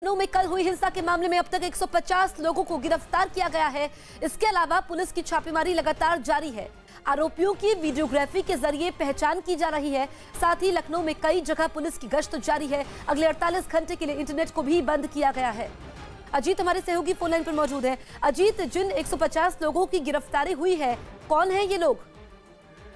लखनऊ में कल हुई हिंसा के मामले में अब तक 150 लोगों को गिरफ्तार किया गया है। इसके अलावा पुलिस की छापेमारी लगातार जारी है। आरोपियों की वीडियोग्राफी के जरिए पहचान की जा रही है। साथ ही लखनऊ में कई जगह पुलिस की गश्त जारी है। अगले 48 घंटे के लिए इंटरनेट को भी बंद किया गया है। अजीत हमारे सहयोगी फोन लाइन पर मौजूद है। अजीत, जिन 150 लोगों की गिरफ्तारी हुई है, कौन है ये लोग?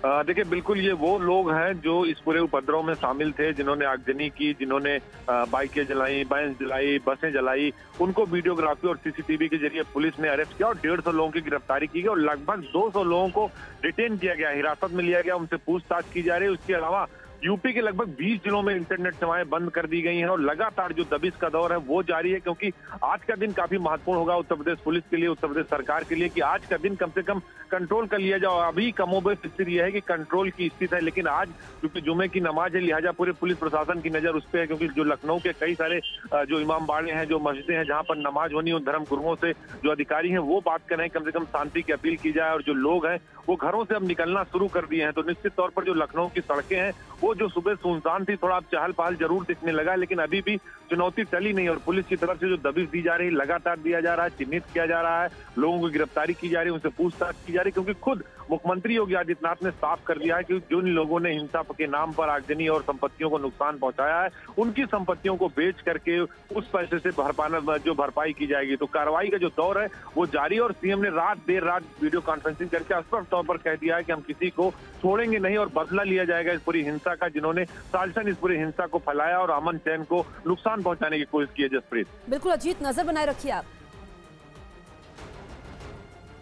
देखिए, बिल्कुल ये वो लोग हैं जो इस पूरे उपद्रव में शामिल थे, जिन्होंने आगजनी की, जिन्होंने बाइकें जलाई, बैंस जलाई, बसें जलाई। उनको वीडियोग्राफी और सीसीटीवी के जरिए पुलिस ने अरेस्ट किया और 150 लोगों की गिरफ्तारी की गई और लगभग 200 लोगों को डिटेन किया गया, हिरासत में लिया गया, उनसे पूछताछ की जा रही है। उसके अलावा यूपी के लगभग 20 जिलों में इंटरनेट सेवाएं बंद कर दी गई हैं और लगातार जो दबिश का दौर है वो जारी है, क्योंकि आज का दिन काफी महत्वपूर्ण होगा उत्तर प्रदेश पुलिस के लिए, उत्तर प्रदेश सरकार के लिए, कि आज का दिन कम से कम कंट्रोल कर लिया जाओ। अभी कमोबेश स्थिति यह है कि कंट्रोल की स्थिति है, लेकिन आज क्योंकि जुमे की नमाज है, लिहाजा पूरे पुलिस प्रशासन की नजर उस पर है, क्योंकि जो लखनऊ के कई सारे जो इमाम बाड़े हैं, जो मस्जिदें हैं जहां पर नमाज होनी, उन धर्म गुरुओं से जो अधिकारी हैं वो बात कर रहे हैं कम से कम शांति की अपील की जाए, और जो लोग हैं वो घरों से अब निकलना शुरू कर दिए हैं। तो निश्चित तौर पर जो लखनऊ की सड़कें हैं वो जो सुबह सुनसान थी, थोड़ा अब चहल पहल जरूर दिखने लगा, लेकिन अभी भी चुनौती टली नहीं और पुलिस की तरफ से जो दबिश दी जा रही है, लगातार दिया जा रहा है, चिन्हित किया जा रहा है, लोगों की गिरफ्तारी की जा रही है, उनसे पूछताछ की जा रही है, क्योंकि खुद मुख्यमंत्री योगी आदित्यनाथ ने साफ कर दिया है कि जिन लोगों ने हिंसा के नाम पर आगजनी और संपत्तियों को नुकसान पहुंचाया है, उनकी संपत्तियों को बेच करके उस पैसे से जो भरपाई की जाएगी। तो कार्रवाई का जो दौर है वो जारी, और सीएम ने देर रात वीडियो कॉन्फ्रेंसिंग करके स्पष्ट तौर पर कह दिया है कि हम किसी को छोड़ेंगे नहीं और बदला लिया जाएगा इस पूरी हिंसा का, जिन्होंने साजिशन इस पूरी हिंसा को फैलाया और अमन चैन को नुकसान पहुंचाने की कोशिश की है। जसप्रीत, बिल्कुल अजीत, नजर बनाए रखिए आप।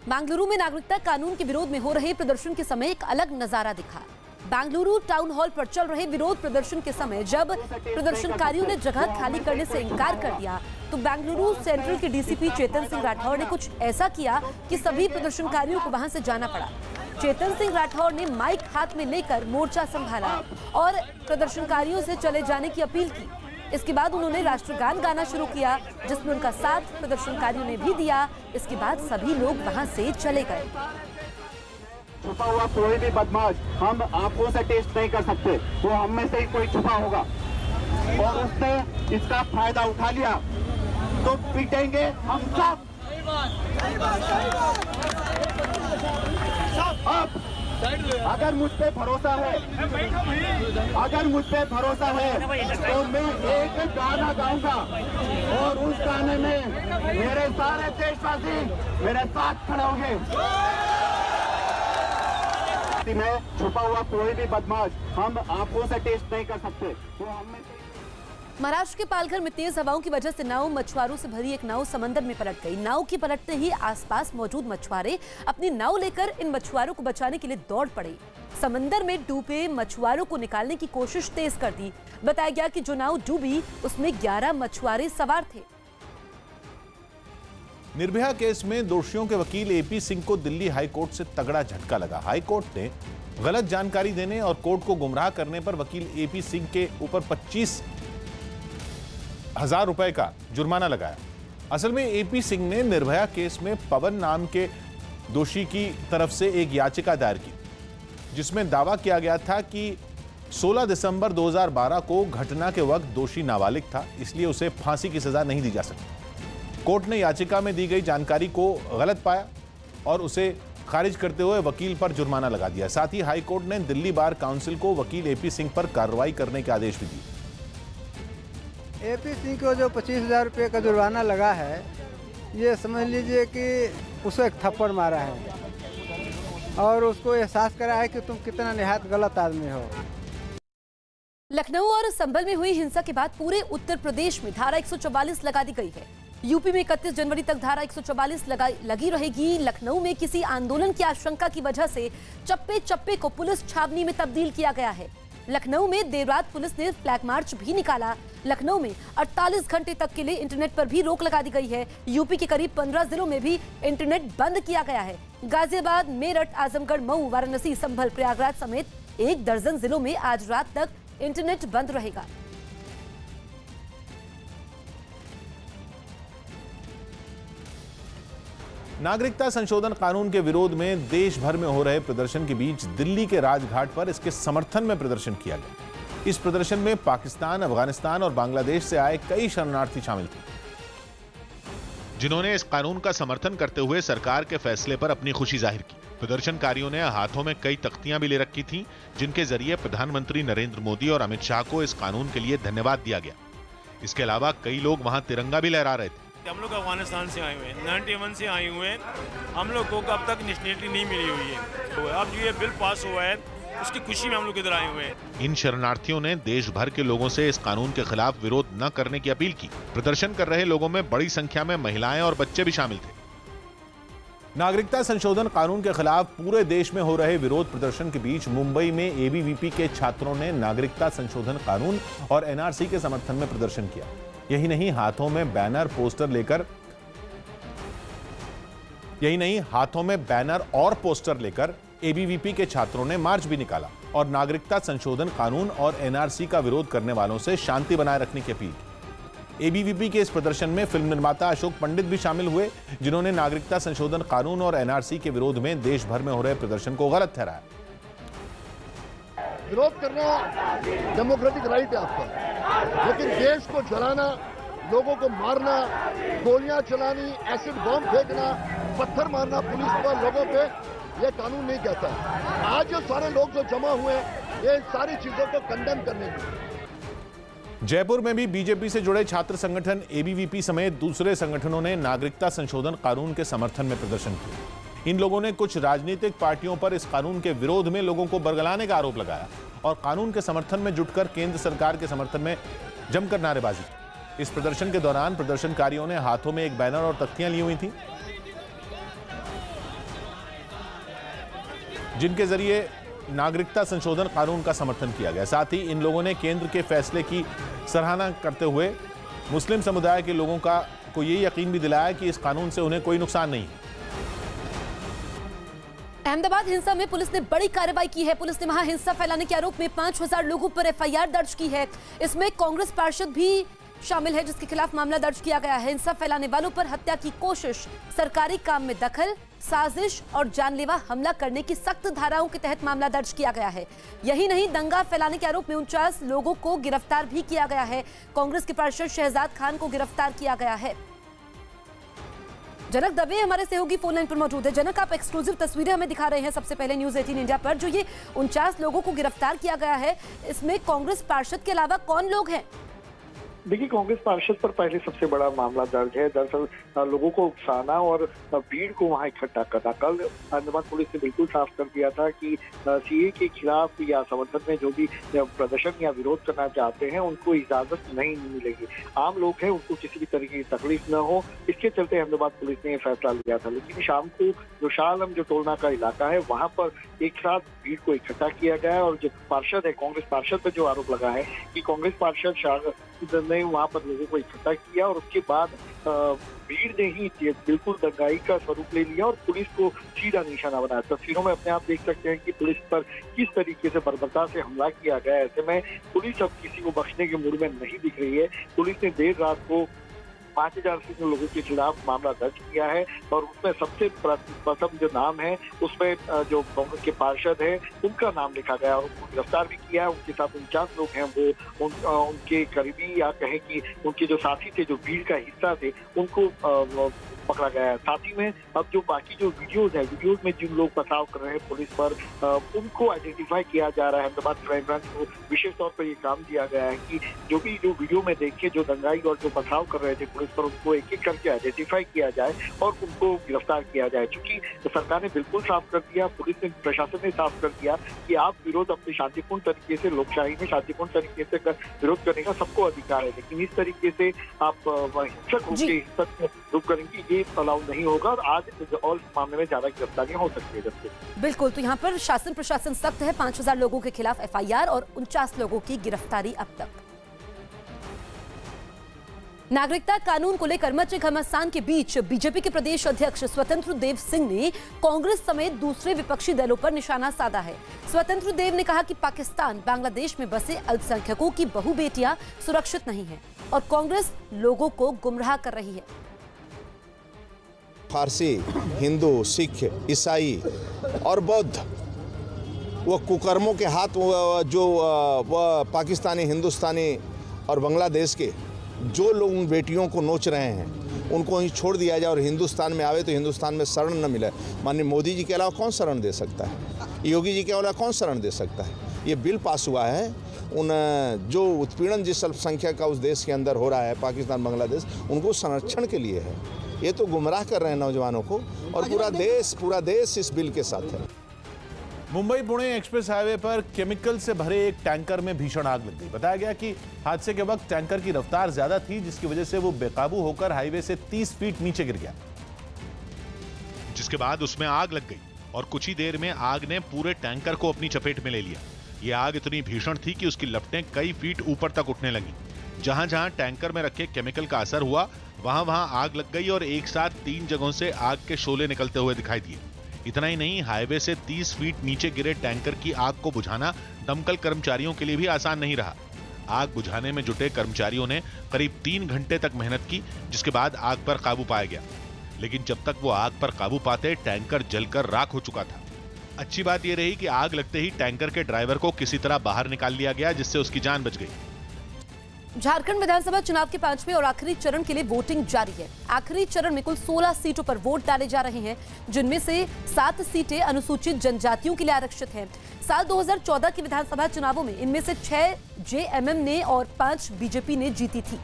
बेंगलुरु में नागरिकता कानून के विरोध में हो रहे प्रदर्शन के समय एक अलग नजारा दिखा। बेंगलुरु टाउन हॉल पर चल रहे विरोध प्रदर्शन के समय जब प्रदर्शनकारियों ने जगह खाली करने से इनकार कर दिया, तो बेंगलुरु सेंट्रल के डीसीपी चेतन सिंह राठौर ने कुछ ऐसा किया कि सभी प्रदर्शनकारियों को वहां से जाना पड़ा। चेतन सिंह राठौर ने माइक हाथ में लेकर मोर्चा संभाला और प्रदर्शनकारियों से चले जाने की अपील की। इसके बाद उन्होंने राष्ट्रगान गाना शुरू किया, जिसमें उनका साथ प्रदर्शनकारियों ने भी दिया। इसके बाद सभी लोग वहां से चले गए। छुपा हुआ कोई भी बदमाश हम आंखों से टेस्ट नहीं कर सकते, वो हम में से ही कोई छुपा होगा और उसने इसका फायदा उठा लिया तो पीटेंगे हम सब। अब अगर मुझ पे भरोसा है, तो मैं एक गाना गाऊंगा और उस गाने में मेरे सारे देशवासी मेरे साथ खड़े होंगे। में छुपा हुआ कोई भी बदमाश हम आंखों से टेस्ट नहीं कर सकते, वो हम में से। महाराष्ट्र के पालघर में तेज हवाओं की वजह से नाव मछुआरों से भरी एक नाव समंदर में पलट गई। नाव की पलटते ही आसपास मौजूद मछुआरे अपनी नाव लेकर इन मछुआरों को बचाने के लिए दौड़ पड़े। समंदर में डूबे मछुआरों को निकालने की कोशिश तेज कर दी। बताया गया कि जो नाव डूबी उसमें 11 मछुआरे सवार थे। निर्भया केस में दोषियों के वकील एपी सिंह को दिल्ली हाईकोर्ट से तगड़ा झटका लगा। हाईकोर्ट ने गलत जानकारी देने और कोर्ट को गुमराह करने पर वकील एपी सिंह के ऊपर 25,000 रुपए का जुर्माना लगाया। असल में एपी सिंह ने निर्भया केस में पवन नाम के दोषी की तरफ से एक याचिका दायर की, जिसमें दावा किया गया था कि 16 दिसंबर 2012 को घटना के वक्त दोषी नाबालिग था, इसलिए उसे फांसी की सजा नहीं दी जा सकती। कोर्ट ने याचिका में दी गई जानकारी को गलत पाया और उसे खारिज करते हुए वकील पर जुर्माना लगा दिया। साथ ही हाई कोर्ट ने दिल्ली बार काउंसिल को वकील एपी सिंह पर कार्रवाई करने के आदेश भी दिए। एपी सिंह को जो 25,000 रुपये का जुर्माना लगा है, ये समझ लीजिए कि उसको एक थप्पड़ मारा है और उसको एहसास करा है कि तुम कितना निहायत गलत आदमी हो। लखनऊ और संभल में हुई हिंसा के बाद पूरे उत्तर प्रदेश में धारा 144 लगा दी गई है। यूपी में 31 जनवरी तक धारा 144 लगी रहेगी। लखनऊ में किसी आंदोलन की आशंका की वजह से चप्पे चप्पे को पुलिस छावनी में तब्दील किया गया है। लखनऊ में देर रात पुलिस ने फ्लैग मार्च भी निकाला। लखनऊ में 48 घंटे तक के लिए इंटरनेट पर भी रोक लगा दी गई है। यूपी के करीब 15 जिलों में भी इंटरनेट बंद किया गया है। गाजियाबाद, मेरठ, आजमगढ़, मऊ, वाराणसी, संभल, प्रयागराज समेत 1 दर्जन जिलों में आज रात तक इंटरनेट बंद रहेगा। नागरिकता संशोधन कानून के विरोध में देश भर में हो रहे प्रदर्शन के बीच दिल्ली के राजघाट पर इसके समर्थन में प्रदर्शन किया गया। इस प्रदर्शन में पाकिस्तान, अफगानिस्तान और बांग्लादेश से आए कई शरणार्थी शामिल थे। जिन्होंने इस कानून का समर्थन करते हुए सरकार के फैसले पर अपनी खुशी जाहिर की। प्रदर्शनकारियों ने हाथों में कई तख्तियां भी ले रखी थीं, जिनके जरिए प्रधानमंत्री नरेंद्र मोदी और अमित शाह को इस कानून के लिए धन्यवाद दिया गया। इसके अलावा कई लोग वहां तिरंगा भी लहरा रहे थे। हम लोग अफगानिस्तान से आए हुए हैं, 91 से आए हुए हैं। हम लोग को अब तक नेशनलिटी नहीं मिली हुई है, तो अब जो ये बिल पास हुआ है उसकी खुशी में हम लोग इधर आए हुए हैं। इन शरणार्थियों ने देश भर के लोगों से इस कानून के खिलाफ विरोध न करने की अपील की। प्रदर्शन कर रहे लोगों में बड़ी संख्या में महिलाएं और बच्चे भी शामिल थे। नागरिकता संशोधन कानून के खिलाफ पूरे देश में हो रहे विरोध प्रदर्शन के बीच मुंबई में एबीवीपी के छात्रों ने नागरिकता संशोधन कानून और एनआरसी के समर्थन में प्रदर्शन किया। यही नहीं, हाथों में बैनर और पोस्टर लेकर एबीवीपी के छात्रों ने मार्च भी निकाला और नागरिकता संशोधन कानून और एनआरसी का विरोध करने वालों से शांति बनाए रखने की अपील की। एबीवीपी के इस प्रदर्शन में फिल्म निर्माता अशोक पंडित भी शामिल हुए, जिन्होंने नागरिकता संशोधन कानून और एनआरसी के विरोध में देश भर में हो रहे प्रदर्शन को गलत ठहराया। विरोध करना डेमोक्रेटिक राइट है आपका, लेकिन देश को जलाना, लोगों को मारना, गोलियां चलानी, एसिड बॉम्ब फेंकना, पत्थर मारना पुलिस पर लोगों पे, ये कानून नहीं कहता। आज जो सारे लोग जो जमा हुए, ये सारी चीजों को कंडेम करने की। जयपुर में भी बीजेपी से जुड़े छात्र संगठन एबीवीपी समेत दूसरे संगठनों ने नागरिकता संशोधन कानून के समर्थन में प्रदर्शन किया। इन लोगों ने कुछ राजनीतिक पार्टियों पर इस कानून के विरोध में लोगों को बरगलाने का आरोप लगाया और कानून के समर्थन में जुटकर केंद्र सरकार के समर्थन में जमकर नारेबाजी की। इस प्रदर्शन के दौरान प्रदर्शनकारियों ने हाथों में एक बैनर और तख्तियां ली हुई थी, जिनके जरिए नागरिकता संशोधन कानून का समर्थन किया गया। साथ ही इन लोगों ने केंद्र के फैसले की सराहना करते हुए मुस्लिम समुदाय के लोगों को ये यकीन भी दिलाया कि इस कानून से उन्हें कोई नुकसान नहीं है। अहमदाबाद हिंसा में पुलिस ने बड़ी कार्रवाई की है। पुलिस ने वहां हिंसा फैलाने के आरोप में 5000 लोगों पर एफआईआर दर्ज की है। इसमें कांग्रेस पार्षद भी शामिल है, जिसके खिलाफ मामला दर्ज किया गया है। हिंसा फैलाने वालों पर हत्या की कोशिश, सरकारी काम में दखल, साजिश और जानलेवा हमला करने की सख्त धाराओं के तहत मामला दर्ज किया गया है। यही नहीं, दंगा फैलाने के आरोप में 49 लोगों को गिरफ्तार भी किया गया है। कांग्रेस के पार्षद शहजाद खान को गिरफ्तार किया गया है। जनक दवे हमारे सहयोगी फोन लाइन पर मौजूद है। जनक, आप एक्सक्लूसिव तस्वीरें हमें दिखा रहे हैं सबसे पहले न्यूज 18 इंडिया पर। जो ये 49 लोगों को गिरफ्तार किया गया है, इसमें कांग्रेस पार्षद के अलावा कौन लोग हैं? देखिए, कांग्रेस पार्षद पर पहले सबसे बड़ा मामला दर्ज है। दरअसल लोगों को उकसाना और भीड़ को वहां इकट्ठा करना। कल अहमदाबाद पुलिस ने बिल्कुल साफ कर दिया था कि सीए के खिलाफ या समर्थन में जो भी प्रदर्शन या विरोध करना चाहते हैं उनको इजाजत नहीं मिलेगी। आम लोग हैं, उनको किसी भी तरीके की तकलीफ न हो, इसके चलते अहमदाबाद पुलिस ने फैसला लिया था। लेकिन शाम को जो शाह आलम जो टोलना का इलाका है, वहां पर एक साथ भीड़ को इकट्ठा किया गया और जो पार्षद है, कांग्रेस पार्षद पर जो आरोप लगा है कि कांग्रेस पार्षद शाह ने वहां पर लोगों को इकट्ठा किया और उसके बाद भीड़ ने ही बिल्कुल दंगाई का स्वरूप ले लिया और पुलिस को सीधा निशाना बनाया। तस्वीरों में अपने आप देख सकते हैं कि पुलिस पर किस तरीके से बर्बरता से हमला किया गया। ऐसे में पुलिस अब किसी को बख्शने के मूड में नहीं दिख रही है। पुलिस ने देर रात को 5000 से लोगों के खिलाफ मामला दर्ज किया है और उसमें सबसे प्रथम जो नाम है उसमें जो कांग्रेस के पार्षद है उनका नाम लिखा गया और उनको गिरफ्तार भी किया है। उनके साथ 49 लोग हैं, वो उनके करीबी या कहें कि उनके जो साथी थे, जो भीड़ का हिस्सा थे, उनको पकड़ा गया है। साथ ही में अब जो बाकी जो वीडियोज में जिन लोग पथराव कर रहे हैं पुलिस पर, उनको आइडेंटिफाई किया जा रहा है। अहमदाबाद क्राइम ब्रांच को विशेष तौर पर ये काम दिया गया है कि जो वीडियो में देखे जो दंगाई और जो पथराव कर रहे थे पुलिस पर, उनको एक एक करके आइडेंटिफाई किया जाए और उनको गिरफ्तार किया जाए। चूंकि सरकार ने बिल्कुल साफ कर दिया, पुलिस ने, प्रशासन ने साफ कर दिया कि आप विरोध अपने शांतिपूर्ण तरीके से, लोकशाही में शांतिपूर्ण तरीके से विरोध करने का सबको अधिकार है, लेकिन इस तरीके से आप हिंसक रूप से हिंसक रूप करेंगे, ये अलाउ नहीं होगा और आज और इस मामले में ज्यादा गिरफ्तारियां हो सकती है। जबकि बिल्कुल, तो यहाँ पर शासन प्रशासन सख्त है। 5000 लोगों के खिलाफ एफआईआर और 49 लोगों की गिरफ्तारी अब तक। नागरिकता कानून को लेकर मचे घमासान के बीच बीजेपी के प्रदेश अध्यक्ष स्वतंत्र देव सिंह ने कांग्रेस समेत दूसरे विपक्षी दलों पर निशाना साधा है। स्वतंत्र देव ने कहा कि पाकिस्तान, बांग्लादेश में बसे अल्पसंख्यकों की बहू बेटियां सुरक्षित नहीं है और कांग्रेस लोगों को गुमराह कर रही है। फारसी, हिंदू, सिख, ईसाई और बौद्ध वो कुकर्मों के हाथ जो पाकिस्तानी, हिंदुस्तानी और बांग्लादेश के जो लोग उन बेटियों को नोच रहे हैं, उनको वहीं छोड़ दिया जाए और हिंदुस्तान में आवे तो हिंदुस्तान में शरण न मिले। माननीय मोदी जी के अलावा कौन शरण दे सकता है? योगी जी के अलावा कौन शरण दे सकता है? ये बिल पास हुआ है उन जो उत्पीड़न जिस अल्पसंख्यक का उस देश के अंदर हो रहा है, पाकिस्तान बांग्लादेश, उनको संरक्षण के लिए है। ये तो गुमराह कर रहे हैं नौजवानों को, और पूरा देश इस बिल के साथ है। मुंबई पुणे एक्सप्रेस हाईवे पर केमिकल से भरे एक टैंकर में भीषण आग लग गई। बताया गया कि हादसे के वक्त टैंकर की रफ्तार ज्यादा थी, जिसकी वजह से वो बेकाबू होकर हाईवे से 30 फीट नीचे गिर गया, जिसके बाद उसमें आग लग गई और कुछ ही देर में आग ने पूरे टैंकर को अपनी चपेट में ले लिया। ये आग इतनी भीषण थी कि उसकी लपटें कई फीट ऊपर तक उठने लगी। जहां जहां टैंकर में रखे केमिकल का असर हुआ, वहां वहां आग लग गई और एक साथ 3 जगहों से आग के शोले निकलते हुए दिखाई दिए। इतना ही नहीं, हाईवे से 30 फीट नीचे गिरे टैंकर की आग को बुझाना दमकल कर्मचारियों के लिए भी आसान नहीं रहा। आग बुझाने में जुटे कर्मचारियों ने करीब 3 घंटे तक मेहनत की, जिसके बाद आग पर काबू पाया गया। लेकिन जब तक वो आग पर काबू पाते, टैंकर जलकर राख हो चुका था। अच्छी बात यह रही कि आग लगते ही टैंकर के ड्राइवर को किसी तरह बाहर निकाल लिया गया, जिससे उसकी जान बच गई। झारखंड विधानसभा चुनाव के 5वें और आखिरी चरण के लिए वोटिंग जारी है। आखिरी चरण में कुल 16 सीटों पर वोट डाले जा रहे हैं, जिनमें से 7 सीटें अनुसूचित जनजातियों के लिए आरक्षित हैं। साल 2014 के विधानसभा चुनावों में इनमें से 6 जेएमएम ने और 5 बीजेपी ने जीती थी।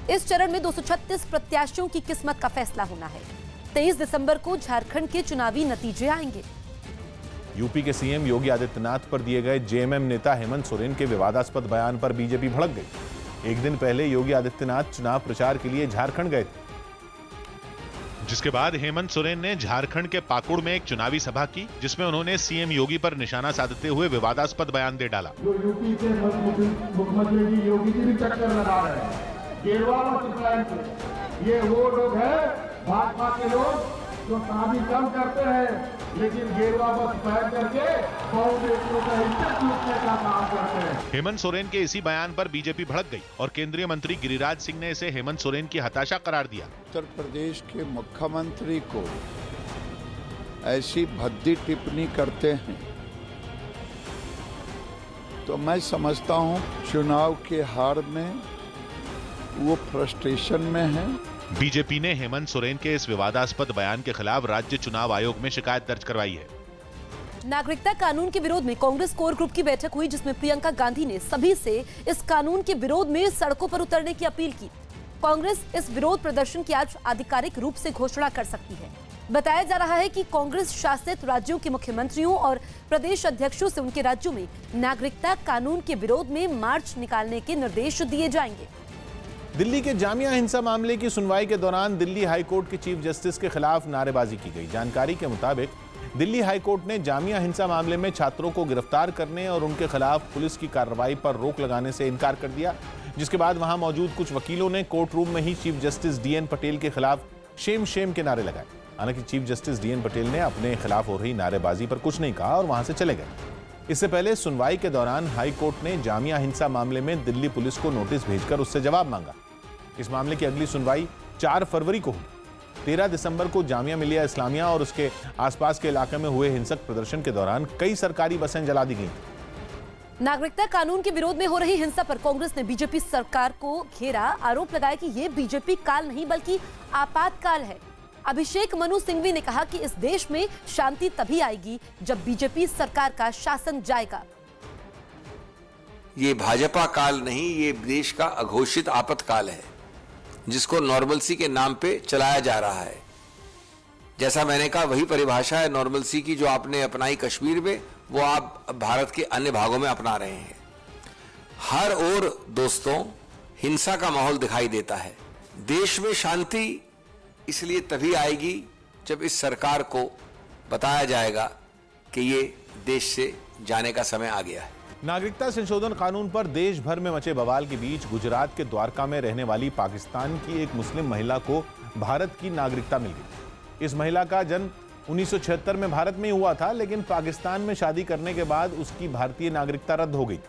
इस चरण में 236 प्रत्याशियों की किस्मत का फैसला होना है। 23 दिसंबर को झारखंड के चुनावी नतीजे आएंगे। यूपी के सीएम योगी आदित्यनाथ पर दिए गए जेएमएम नेता हेमंत सोरेन के विवादास्पद बयान पर बीजेपी भड़क गई। एक दिन पहले योगी आदित्यनाथ चुनाव प्रचार के लिए झारखंड गए थे, जिसके बाद हेमंत सोरेन ने झारखंड के पाकुड़ में एक चुनावी सभा की, जिसमें उन्होंने सीएम योगी पर निशाना साधते हुए विवादास्पद बयान दे डाला। जो यूपी के मुख्यमंत्री जी योगी जी भी चक्कर लगा रहे हैं, गेरवा में ये वो लोग हैं भाजपा के लोग जो शादी कम करते हैं, लेकिन गेरवा बस पहन करके कांग्रेस का इज्जत लूटने का काम करते हैं। हेमंत सोरेन के इसी बयान पर बीजेपी भड़क गई और केंद्रीय मंत्री गिरिराज सिंह ने इसे हेमंत सोरेन की हताशा करार दिया। उत्तर प्रदेश के मुख्यमंत्री को ऐसी भद्दी टिप्पणी करते हैं तो मैं समझता हूं चुनाव के हार में वो फ्रस्ट्रेशन में है। बीजेपी ने हेमंत सोरेन के इस विवादास्पद बयान के खिलाफ राज्य चुनाव आयोग में शिकायत दर्ज करवाई है। नागरिकता कानून के विरोध में कांग्रेस कोर ग्रुप की बैठक हुई, जिसमें प्रियंका गांधी ने सभी से इस कानून के विरोध में सड़कों पर उतरने की अपील की। कांग्रेस इस विरोध प्रदर्शन की आज आधिकारिक रूप से घोषणा कर सकती है। बताया जा रहा है कि कांग्रेस शासित राज्यों के मुख्यमंत्रियों और प्रदेश अध्यक्षों से उनके राज्यों में नागरिकता कानून के विरोध में मार्च निकालने के निर्देश दिए जाएंगे। दिल्ली के जामिया हिंसा मामले की सुनवाई के दौरान दिल्ली हाईकोर्ट के चीफ जस्टिस के खिलाफ नारेबाजी की गई। जानकारी के मुताबिक दिल्ली हाईकोर्ट ने जामिया हिंसा मामले में छात्रों को गिरफ्तार करने और उनके खिलाफ पुलिस की कार्रवाई पर रोक लगाने से इनकार कर दिया, जिसके बाद वहां मौजूद कुछ वकीलों ने कोर्ट रूम में ही चीफ जस्टिस डीएन पटेल के खिलाफ शेम शेम के नारे लगाए। हालांकि चीफ जस्टिस डीएन पटेल ने अपने खिलाफ हो रही नारेबाजी पर कुछ नहीं कहा और वहां से चले गए। इससे पहले सुनवाई के दौरान हाई कोर्ट ने जामिया हिंसा मामले में दिल्ली पुलिस को नोटिस भेजकर उससे जवाब मांगा। इस मामले की अगली सुनवाई 4 फरवरी को हुई। 13 दिसंबर को जामिया मिलिया इस्लामिया और उसके आसपास के इलाके में हुए हिंसक प्रदर्शन के दौरान कई सरकारी बसें जला दी गईं। नागरिकता कानून के विरोध में हो रही हिंसा पर कांग्रेस ने बीजेपी सरकार को घेरा। आरोप लगाया कि यह बीजेपी काल नहीं बल्कि आपातकाल है। अभिषेक मनु सिंघवी ने कहा कि इस देश में शांति तभी आएगी जब बीजेपी सरकार का शासन जाएगा। ये भाजपा काल नहीं, ये देश का अघोषित आपातकाल है, जिसको नॉर्मलसी के नाम पे चलाया जा रहा है। जैसा मैंने कहा, वही परिभाषा है नॉर्मलसी की जो आपने अपनाई कश्मीर में, वो आप भारत के अन्य भागों में अपना रहे हैं। हर ओर दोस्तों हिंसा का माहौल दिखाई देता है। देश में शांति इसलिए तभी आएगी जब इस सरकार को बताया जाएगा कि ये देश से जाने का समय आ गया है। नागरिकता संशोधन कानून पर देश भर में मचे बवाल के बीच गुजरात के द्वारका में रहने वाली पाकिस्तान की एक मुस्लिम महिला को भारत की नागरिकता मिल गई। इस महिला का जन्म 1976 में भारत में हुआ था, लेकिन पाकिस्तान में शादी करने के बाद उसकी भारतीय नागरिकता रद्द हो गई।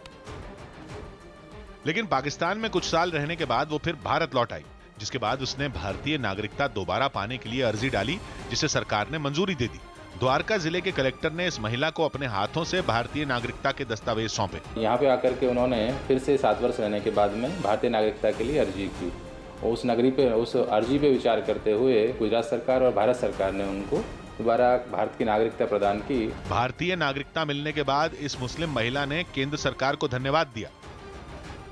लेकिन पाकिस्तान में कुछ साल रहने के बाद वो फिर भारत लौट आई, जिसके बाद उसने भारतीय नागरिकता दोबारा पाने के लिए अर्जी डाली, जिसे सरकार ने मंजूरी दे दी। द्वारका जिले के कलेक्टर ने इस महिला को अपने हाथों से भारतीय नागरिकता के दस्तावेज सौंपे। यहाँ पे आकर के उन्होंने फिर से 7 वर्ष रहने के बाद में भारतीय नागरिकता के लिए अर्जी की उस नगरी पे, उस अर्जी पे विचार करते हुए गुजरात सरकार और भारत सरकार ने उनको दोबारा भारत की नागरिकता प्रदान की। भारतीय नागरिकता मिलने के बाद इस मुस्लिम महिला ने केंद्र सरकार को धन्यवाद दिया।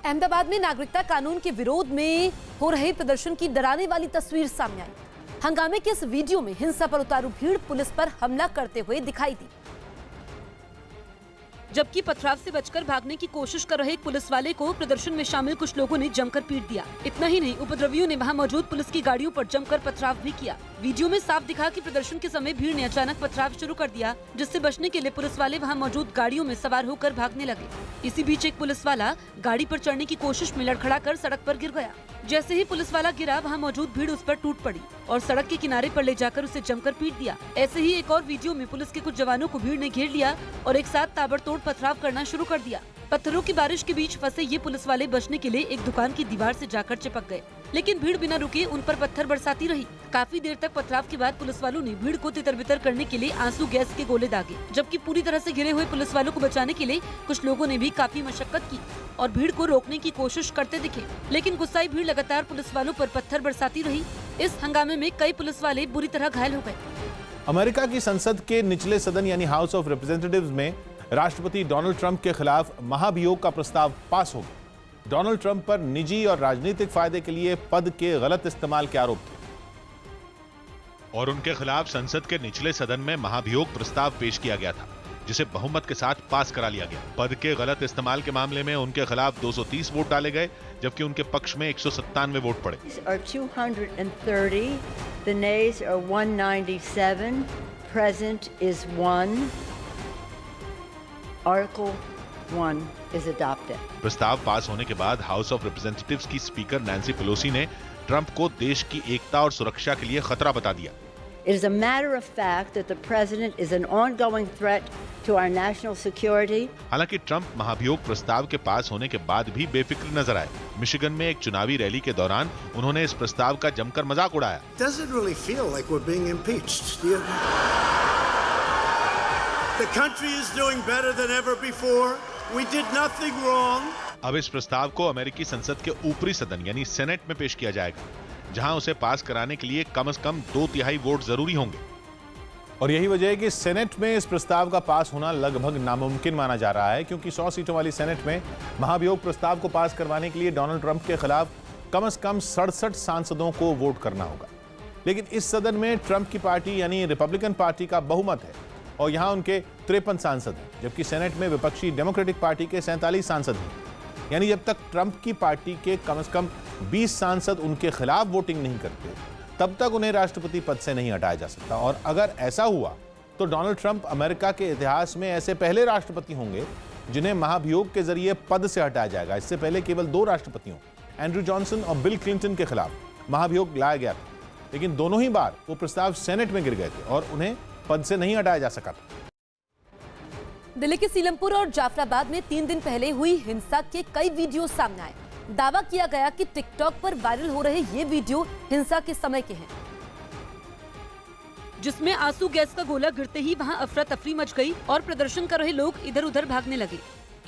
अहमदाबाद में नागरिकता कानून के विरोध में हो रहे प्रदर्शन की डराने वाली तस्वीर सामने आई। हंगामे के इस वीडियो में हिंसा पर उतारू भीड़ पुलिस पर हमला करते हुए दिखाई दी, जबकि पथराव से बचकर भागने की कोशिश कर रहे एक पुलिस वाले को प्रदर्शन में शामिल कुछ लोगों ने जमकर पीट दिया। इतना ही नहीं, उपद्रवियों ने वहां मौजूद पुलिस की गाड़ियों पर जमकर पथराव भी किया। वीडियो में साफ दिखा कि प्रदर्शन के समय भीड़ ने अचानक पथराव शुरू कर दिया, जिससे बचने के लिए पुलिस वाले वहां मौजूद गाड़ियों में सवार होकर भागने लगे। इसी बीच एक पुलिस वाला गाड़ी पर चढ़ने की कोशिश में लड़खड़ाकर सड़क पर गिर गया। जैसे ही पुलिस वाला गिरा, वहां मौजूद भीड़ उस पर टूट पड़ी और सड़क के किनारे पर ले जाकर उसे जमकर पीट दिया। ऐसे ही एक और वीडियो में पुलिस के कुछ जवानों को भीड़ ने घेर लिया और एक साथ ताबड़तोड़ पथराव करना शुरू कर दिया। पत्थरों की बारिश के बीच फंसे ये पुलिस वाले बचने के लिए एक दुकान की दीवार से जाकर चिपक गए, लेकिन भीड़ बिना रुके उन पर पत्थर बरसाती रही। काफी देर तक पथराव के बाद पुलिस वालों ने भीड़ को तितर-बितर करने के लिए आंसू गैस के गोले दागे, जबकि पूरी तरह से घिरे हुए पुलिस वालों को बचाने के लिए कुछ लोगों ने भी काफी मशक्कत की और भीड़ को रोकने की कोशिश करते दिखे, लेकिन गुस्साई भीड़ लगातार पुलिस वालों पर पत्थर बरसाती रही। इस हंगामे में कई पुलिस वाले बुरी तरह घायल हो गए। अमेरिका की संसद के निचले सदन यानी हाउस ऑफ रिप्रेजेंटेटिव्स में राष्ट्रपति डोनाल्ड ट्रंप के खिलाफ महाभियोग का प्रस्ताव पास हो गया। डोनाल्ड ट्रंप पर निजी और राजनीतिक फायदे के लिए पद के गलत इस्तेमाल के आरोप थे और उनके खिलाफ संसद के निचले सदन में महाभियोग प्रस्ताव पेश किया गया था, जिसे बहुमत के साथ पास करा लिया गया। पद के गलत इस्तेमाल के मामले में उनके खिलाफ 230 वोट डाले गए, जबकि उनके पक्ष में 197 वोट पड़े। 230, the nays are 197, present is 1. Article 1 is adopted. प्रस्ताव पास होने के बाद हाउस ऑफ रिप्रेजेंटेटिव्स की स्पीकर नैंसी पेलोसी ने ट्रंप को देश की एकता और सुरक्षा के लिए खतरा बता दिया। It is a matter of fact that the president is an ongoing threat to our national security. हालांकि ट्रंप महाभियोग प्रस्ताव के पास होने के बाद भी बेफिक्र नजर आए। मिशिगन में एक चुनावी रैली के दौरान उन्होंने इस प्रस्ताव का जमकर मजाक उड़ाया। Does it really feel like we're being impeached? The country is doing better than ever before. We did nothing wrong. अब इस प्रस्ताव को अमेरिकी संसद के ऊपरी सदन यानी सेनेट में पेश किया जाएगा, जहां उसे पास कराने के लिए कम से कम 2/3 वोट जरूरी होंगे। और यही वजह है कि सेनेट में इस प्रस्ताव का पास होना लगभग नामुमकिन माना जा रहा है, क्योंकि 100 सीटों वाली सेनेट में महाभियोग प्रस्ताव को पास करवाने के लिए डोनाल्ड ट्रंप के खिलाफ कम से कम 67 सांसदों को वोट करना होगा। लेकिन इस सदन में ट्रंप की पार्टी यानी रिपब्लिकन पार्टी का बहुमत है और यहां उनके 53 सांसद हैं, जबकि सेनेट में विपक्षी डेमोक्रेटिक पार्टी के 47 सांसद हैं। यानी जब तक ट्रंप की पार्टी के कम से कम 20 सांसद उनके खिलाफ वोटिंग नहीं करते, तब तक उन्हें राष्ट्रपति पद से नहीं हटाया जा सकता। और अगर ऐसा हुआ तो डोनाल्ड ट्रंप अमेरिका के इतिहास में ऐसे पहले राष्ट्रपति होंगे जिन्हें महाभियोग के जरिए पद से हटाया जाएगा। इससे पहले केवल 2 राष्ट्रपतियों, एंड्रू जॉनसन और बिल क्लिंटन के खिलाफ महाभियोग लाया गया था, लेकिन दोनों ही बार वो प्रस्ताव सेनेट में गिर गए थे और उन्हें पद से नहीं हटाया जा सका था। दिल्ली के सीलमपुर और जाफराबाद में 3 दिन पहले हुई हिंसा के कई वीडियो सामने आए। दावा किया गया कि टिकटॉक पर वायरल हो रहे ये वीडियो हिंसा के समय के हैं, जिसमें आंसू गैस का गोला गिरते ही वहां अफरा तफरी मच गई और प्रदर्शन कर रहे लोग इधर उधर भागने लगे।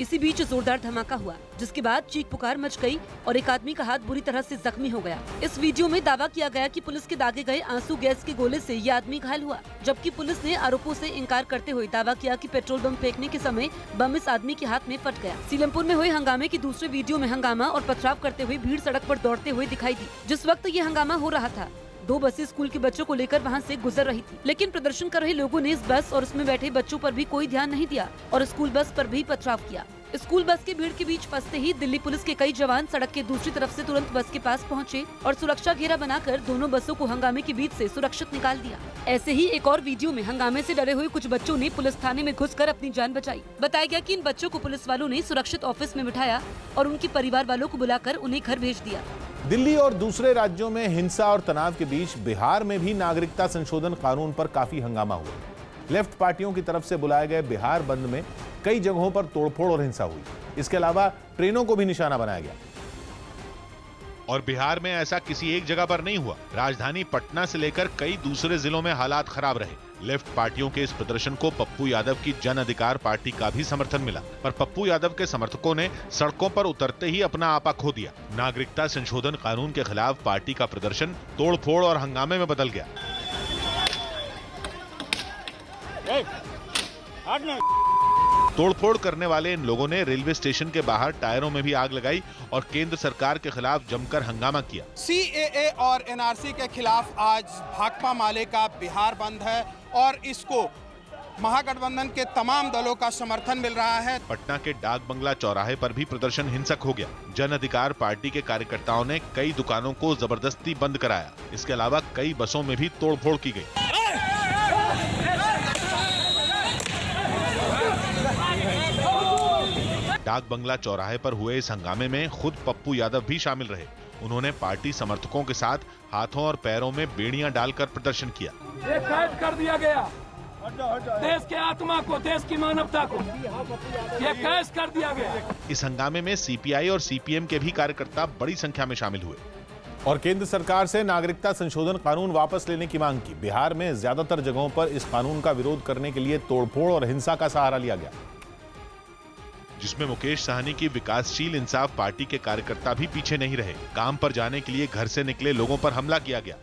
इसी बीच जोरदार धमाका हुआ, जिसके बाद चीख पुकार मच गई और एक आदमी का हाथ बुरी तरह से जख्मी हो गया। इस वीडियो में दावा किया गया कि पुलिस के दागे गए आंसू गैस के गोले से ये आदमी घायल हुआ, जबकि पुलिस ने आरोपों से इनकार करते हुए दावा किया कि पेट्रोल बम फेंकने के समय बम इस आदमी के हाथ में फट गया। सीलमपुर में हुए हंगामे की दूसरे वीडियो में हंगामा और पथराव करते हुए भीड़ सड़क पर दौड़ते हुए दिखाई दी। जिस वक्त ये हंगामा हो रहा था, 2 बसें स्कूल के बच्चों को लेकर वहां से गुजर रही थी, लेकिन प्रदर्शन कर रहे लोगों ने इस बस और उसमें बैठे बच्चों पर भी कोई ध्यान नहीं दिया और स्कूल बस पर भी पथराव किया। स्कूल बस के भीड़ के बीच फंसते ही दिल्ली पुलिस के कई जवान सड़क के दूसरी तरफ से तुरंत बस के पास पहुंचे और सुरक्षा घेरा बनाकर दोनों बसों को हंगामे के बीच से सुरक्षित निकाल दिया। ऐसे ही एक और वीडियो में हंगामे से डरे हुए कुछ बच्चों ने पुलिस थाने में घुसकर अपनी जान बचाई। बताया गया कि इन बच्चों को पुलिस वालों ने सुरक्षित ऑफिस में बिठाया और उनके परिवार वालों को बुलाकर उन्हें घर भेज दिया। दिल्ली और दूसरे राज्यों में हिंसा और तनाव के बीच बिहार में भी नागरिकता संशोधन कानून पर काफी हंगामा हुआ। लेफ्ट पार्टियों की तरफ से बुलाए गए बिहार बंद में कई जगहों पर तोड़फोड़ और हिंसा हुई। इसके अलावा ट्रेनों को भी निशाना बनाया गया। और बिहार में ऐसा किसी एक जगह पर नहीं हुआ। राजधानी पटना से लेकर कई दूसरे जिलों में हालात खराब रहे। लेफ्ट पार्टियों के इस प्रदर्शन को पप्पू यादव की जन अधिकार पार्टी का भी समर्थन मिला, पर पप्पू यादव के समर्थकों ने सड़कों पर उतरते ही अपना आपा खो दिया। नागरिकता संशोधन कानून के खिलाफ पार्टी का प्रदर्शन तोड़फोड़ और हंगामे में बदल गया। तोड़फोड़ करने वाले इन लोगों ने रेलवे स्टेशन के बाहर टायरों में भी आग लगाई और केंद्र सरकार के खिलाफ जमकर हंगामा किया। CAA और NRC के खिलाफ आज भाकपा माले का बिहार बंद है और इसको महागठबंधन के तमाम दलों का समर्थन मिल रहा है। पटना के डाक बंगला चौराहे पर भी प्रदर्शन हिंसक हो गया। जन अधिकार पार्टी के कार्यकर्ताओं ने कई दुकानों को जबरदस्ती बंद कराया। इसके अलावा कई बसों में भी तोड़फोड़ की गई। डाक बंगला चौराहे पर हुए इस हंगामे में खुद पप्पू यादव भी शामिल रहे। उन्होंने पार्टी समर्थकों के साथ हाथों और पैरों में बेड़ियां डालकर प्रदर्शन किया। ये कैद कर दिया गया देश के आत्मा को, देश की मानवता को, ये कैद कर दिया गया। इस हंगामे में CPI और CPM के भी कार्यकर्ता बड़ी संख्या में शामिल हुए और केंद्र सरकार से नागरिकता संशोधन कानून वापस लेने की मांग की। बिहार में ज्यादातर जगहों पर इस कानून का विरोध करने के लिए तोड़फोड़ और हिंसा का सहारा लिया गया, जिसमें मुकेश साहनी की विकासशील इंसाफ पार्टी के कार्यकर्ता भी पीछे नहीं रहे। काम पर जाने के लिए घर से निकले लोगों पर हमला किया गया।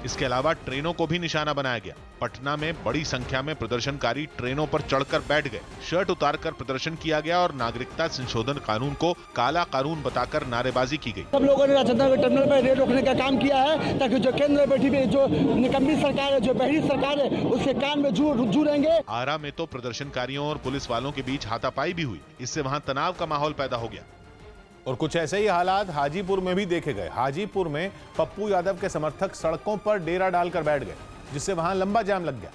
इसके अलावा ट्रेनों को भी निशाना बनाया गया। पटना में बड़ी संख्या में प्रदर्शनकारी ट्रेनों पर चढ़कर बैठ गए। शर्ट उतारकर प्रदर्शन किया गया और नागरिकता संशोधन कानून को काला कानून बताकर नारेबाजी की गई। सब लोगों ने राजधानी में टर्मिनल पर रेल रोकने का काम किया है ताकि जो केंद्र में बैठी हुई जो निकम्मी सरकार है, जो बहरी सरकार है, उसके कान में जुड़ेंगे। आरा में तो प्रदर्शनकारियों और पुलिस वालों के बीच हाथापाई भी हुई। इससे वहां तनाव का माहौल पैदा हो गया। और कुछ ऐसे ही हालात हाजीपुर में भी देखे गए। हाजीपुर में पप्पू यादव के समर्थक सड़कों पर डेरा डालकर बैठ गए, जिससे वहां लंबा जाम लग गया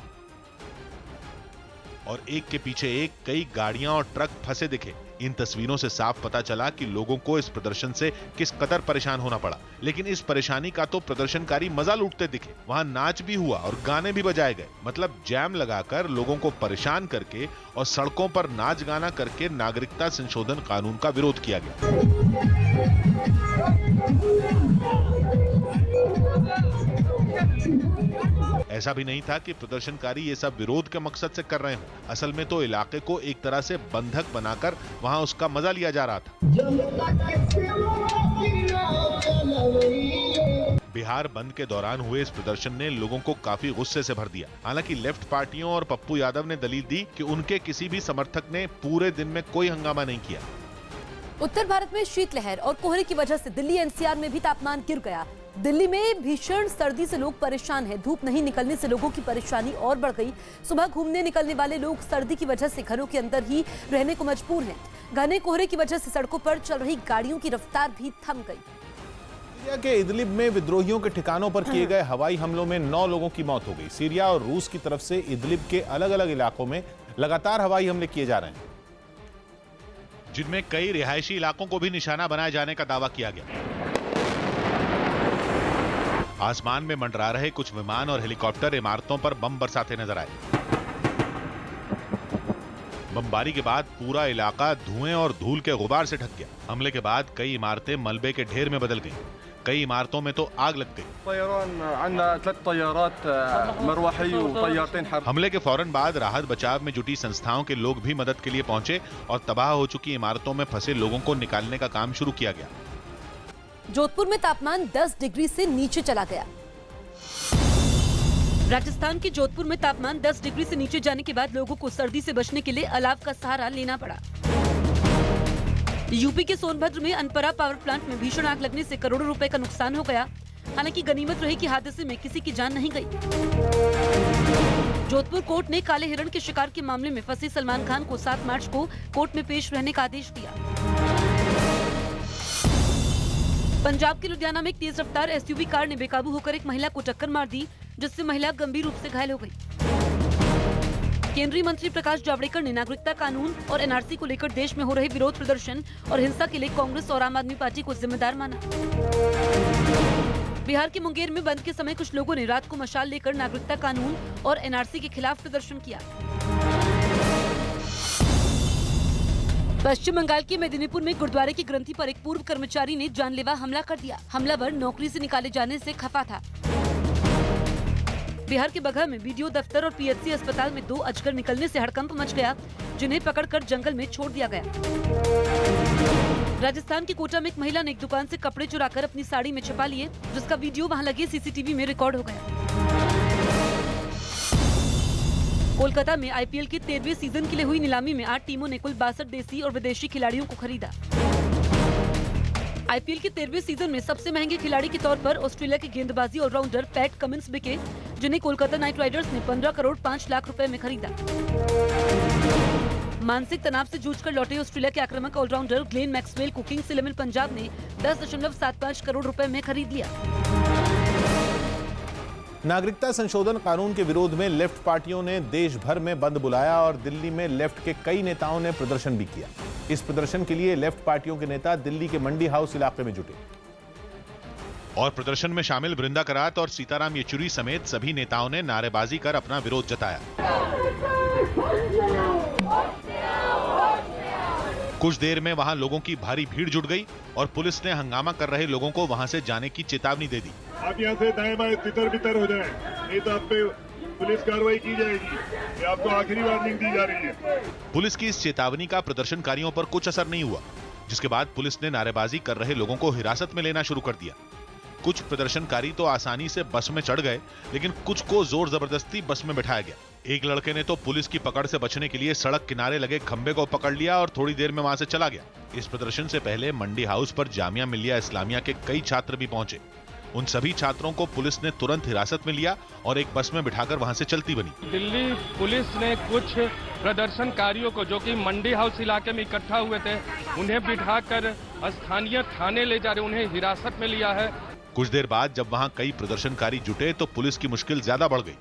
और एक के पीछे एक कई गाड़ियां और ट्रक फंसे दिखे। इन तस्वीरों से साफ पता चला कि लोगों को इस प्रदर्शन से किस कदर परेशान होना पड़ा। लेकिन इस परेशानी का तो प्रदर्शनकारी मजा लूटते दिखे। वहां नाच भी हुआ और गाने भी बजाए गए। मतलब जैम लगाकर लोगों को परेशान करके और सड़कों पर नाच गाना करके नागरिकता संशोधन कानून का विरोध किया गया। ऐसा भी नहीं था कि प्रदर्शनकारी ये सब विरोध के मकसद से कर रहे हों। असल में तो इलाके को एक तरह से बंधक बनाकर वहां उसका मजा लिया जा रहा था। बिहार बंद के दौरान हुए इस प्रदर्शन ने लोगों को काफी गुस्से से भर दिया। हालांकि लेफ्ट पार्टियों और पप्पू यादव ने दलील दी कि उनके किसी भी समर्थक ने पूरे दिन में कोई हंगामा नहीं किया। उत्तर भारत में शीतलहर और कोहरे की वजह से दिल्ली NCR में भी तापमान गिर गया। दिल्ली में भीषण सर्दी से लोग परेशान हैं। धूप नहीं निकलने से लोगों की परेशानी और बढ़ गई। सुबह घूमने निकलने वाले लोग सर्दी की वजह से घरों के अंदर ही रहने को मजबूर हैं। घने कोहरे की वजह से सड़कों पर चल रही गाड़ियों की रफ्तार भी थम गई। सीरिया के इदलिब में विद्रोहियों के ठिकानों पर किए गए हवाई हमलों में 9 लोगों की मौत हो गई। सीरिया और रूस की तरफ से इदलिब के अलग अलग इलाकों में लगातार हवाई हमले किए जा रहे हैं, जिनमें कई रिहायशी इलाकों को भी निशाना बनाए जाने का दावा किया गया। आसमान में मंडरा रहे कुछ विमान और हेलीकॉप्टर इमारतों पर बम बरसाते नजर आए। बमबारी के बाद पूरा इलाका धुएं और धूल के गुबार से ढक गया। हमले के बाद कई इमारतें मलबे के ढेर में बदल गईं। कई इमारतों में तो आग लग गई। हमले के फौरन बाद राहत बचाव में जुटी संस्थाओं के लोग भी मदद के लिए पहुंचे और तबाह हो चुकी इमारतों में फंसे लोगों को निकालने का काम शुरू किया गया। जोधपुर में तापमान 10 डिग्री से नीचे चला गया। राजस्थान के जोधपुर में तापमान 10 डिग्री से नीचे जाने के बाद लोगों को सर्दी से बचने के लिए अलाव का सहारा लेना पड़ा। यूपी के सोनभद्र में अनपरा पावर प्लांट में भीषण आग लगने से करोड़ों रुपए का नुकसान हो गया। हालांकि गनीमत रही कि हादसे में किसी की जान नहीं गई। जोधपुर कोर्ट ने काले हिरण के शिकार के मामले में फंसे सलमान खान को 7 मार्च को कोर्ट में पेश रहने का आदेश दिया। पंजाब के लुधियाना में एक तेज रफ्तार SUV कार ने बेकाबू होकर एक महिला को टक्कर मार दी, जिससे महिला गंभीर रूप से घायल हो गई। केंद्रीय मंत्री प्रकाश जावड़ेकर ने नागरिकता कानून और NRC को लेकर देश में हो रहे विरोध प्रदर्शन और हिंसा के लिए कांग्रेस और आम आदमी पार्टी को जिम्मेदार माना। बिहार के मुंगेर में बंद के समय कुछ लोगों ने रात को मशाल लेकर नागरिकता कानून और NRC के खिलाफ प्रदर्शन किया। पश्चिम बंगाल के मेदिनीपुर में गुरुद्वारे की ग्रंथि पर एक पूर्व कर्मचारी ने जानलेवा हमला कर दिया। हमलावर नौकरी से निकाले जाने से खफा था। बिहार के बगहा में बीडीओ दफ्तर और पीएचसी अस्पताल में 2 अजगर निकलने से हड़कंप मच गया, जिन्हें पकड़कर जंगल में छोड़ दिया गया। राजस्थान के कोटा में एक महिला ने एक दुकान से कपड़े चुराकर अपनी साड़ी में छिपा लिए, जिसका वीडियो वहां लगे सीसीटीवी में रिकॉर्ड हो गया। कोलकाता में आईपीएल के 13वें सीजन के लिए हुई नीलामी में 8 टीमों ने कुल 62 देसी और विदेशी खिलाड़ियों को खरीदा। आईपीएल के 13वें सीजन में सबसे महंगे खिलाड़ी के तौर पर ऑस्ट्रेलिया के गेंदबाजी ऑलराउंडर पैट कमिंस बिके, जिन्हें कोलकाता नाइट राइडर्स ने 15 करोड़ 5 लाख रुपए में खरीदा। मानसिक तनाव से जूझकर लौटे ऑस्ट्रेलिया के आक्रामक ऑलराउंडर ग्लेन मैक्सवेल को किंग्स 11 पंजाब ने 10.75 करोड़ रुपए में खरीद लिया। नागरिकता संशोधन कानून के विरोध में लेफ्ट पार्टियों ने देश भर में बंद बुलाया और दिल्ली में लेफ्ट के कई नेताओं ने प्रदर्शन भी किया। इस प्रदर्शन के लिए लेफ्ट पार्टियों के नेता दिल्ली के मंडी हाउस इलाके में जुटे और प्रदर्शन में शामिल वृंदा करात और सीताराम येचुरी समेत सभी नेताओं ने नारेबाजी कर अपना विरोध जताया। कुछ देर में वहां लोगों की भारी भीड़ जुट गई और पुलिस ने हंगामा कर रहे लोगों को वहां से जाने की चेतावनी दे दी। आप यहाँ से दाएं बाएं तितर बितर हो जाएं, नहीं तो आप पे पुलिस कार्रवाई की जाएगी। ये आपको आखिरी वार्निंग दी जा रही है। पुलिस की इस चेतावनी का प्रदर्शनकारियों पर कुछ असर नहीं हुआ, जिसके बाद पुलिस ने नारेबाजी कर रहे लोगों को हिरासत में लेना शुरू कर दिया। कुछ प्रदर्शनकारी तो आसानी से बस में चढ़ गए, लेकिन कुछ को जोर जबरदस्ती बस में बिठाया गया। एक लड़के ने तो पुलिस की पकड़ से बचने के लिए सड़क किनारे लगे खंबे को पकड़ लिया और थोड़ी देर में वहां से चला गया। इस प्रदर्शन से पहले मंडी हाउस पर जामिया मिलिया इस्लामिया के कई छात्र भी पहुंचे। उन सभी छात्रों को पुलिस ने तुरंत हिरासत में लिया और एक बस में बिठाकर वहां से चलती बनी। दिल्ली पुलिस ने कुछ प्रदर्शनकारियों को, जो कि मंडी हाउस इलाके में इकट्ठा हुए थे, उन्हें बिठाकर स्थानीय थाने ले जा रहे, उन्हें हिरासत में लिया है। कुछ देर बाद जब वहां कई प्रदर्शनकारी जुटे तो पुलिस की मुश्किल ज्यादा बढ़ गई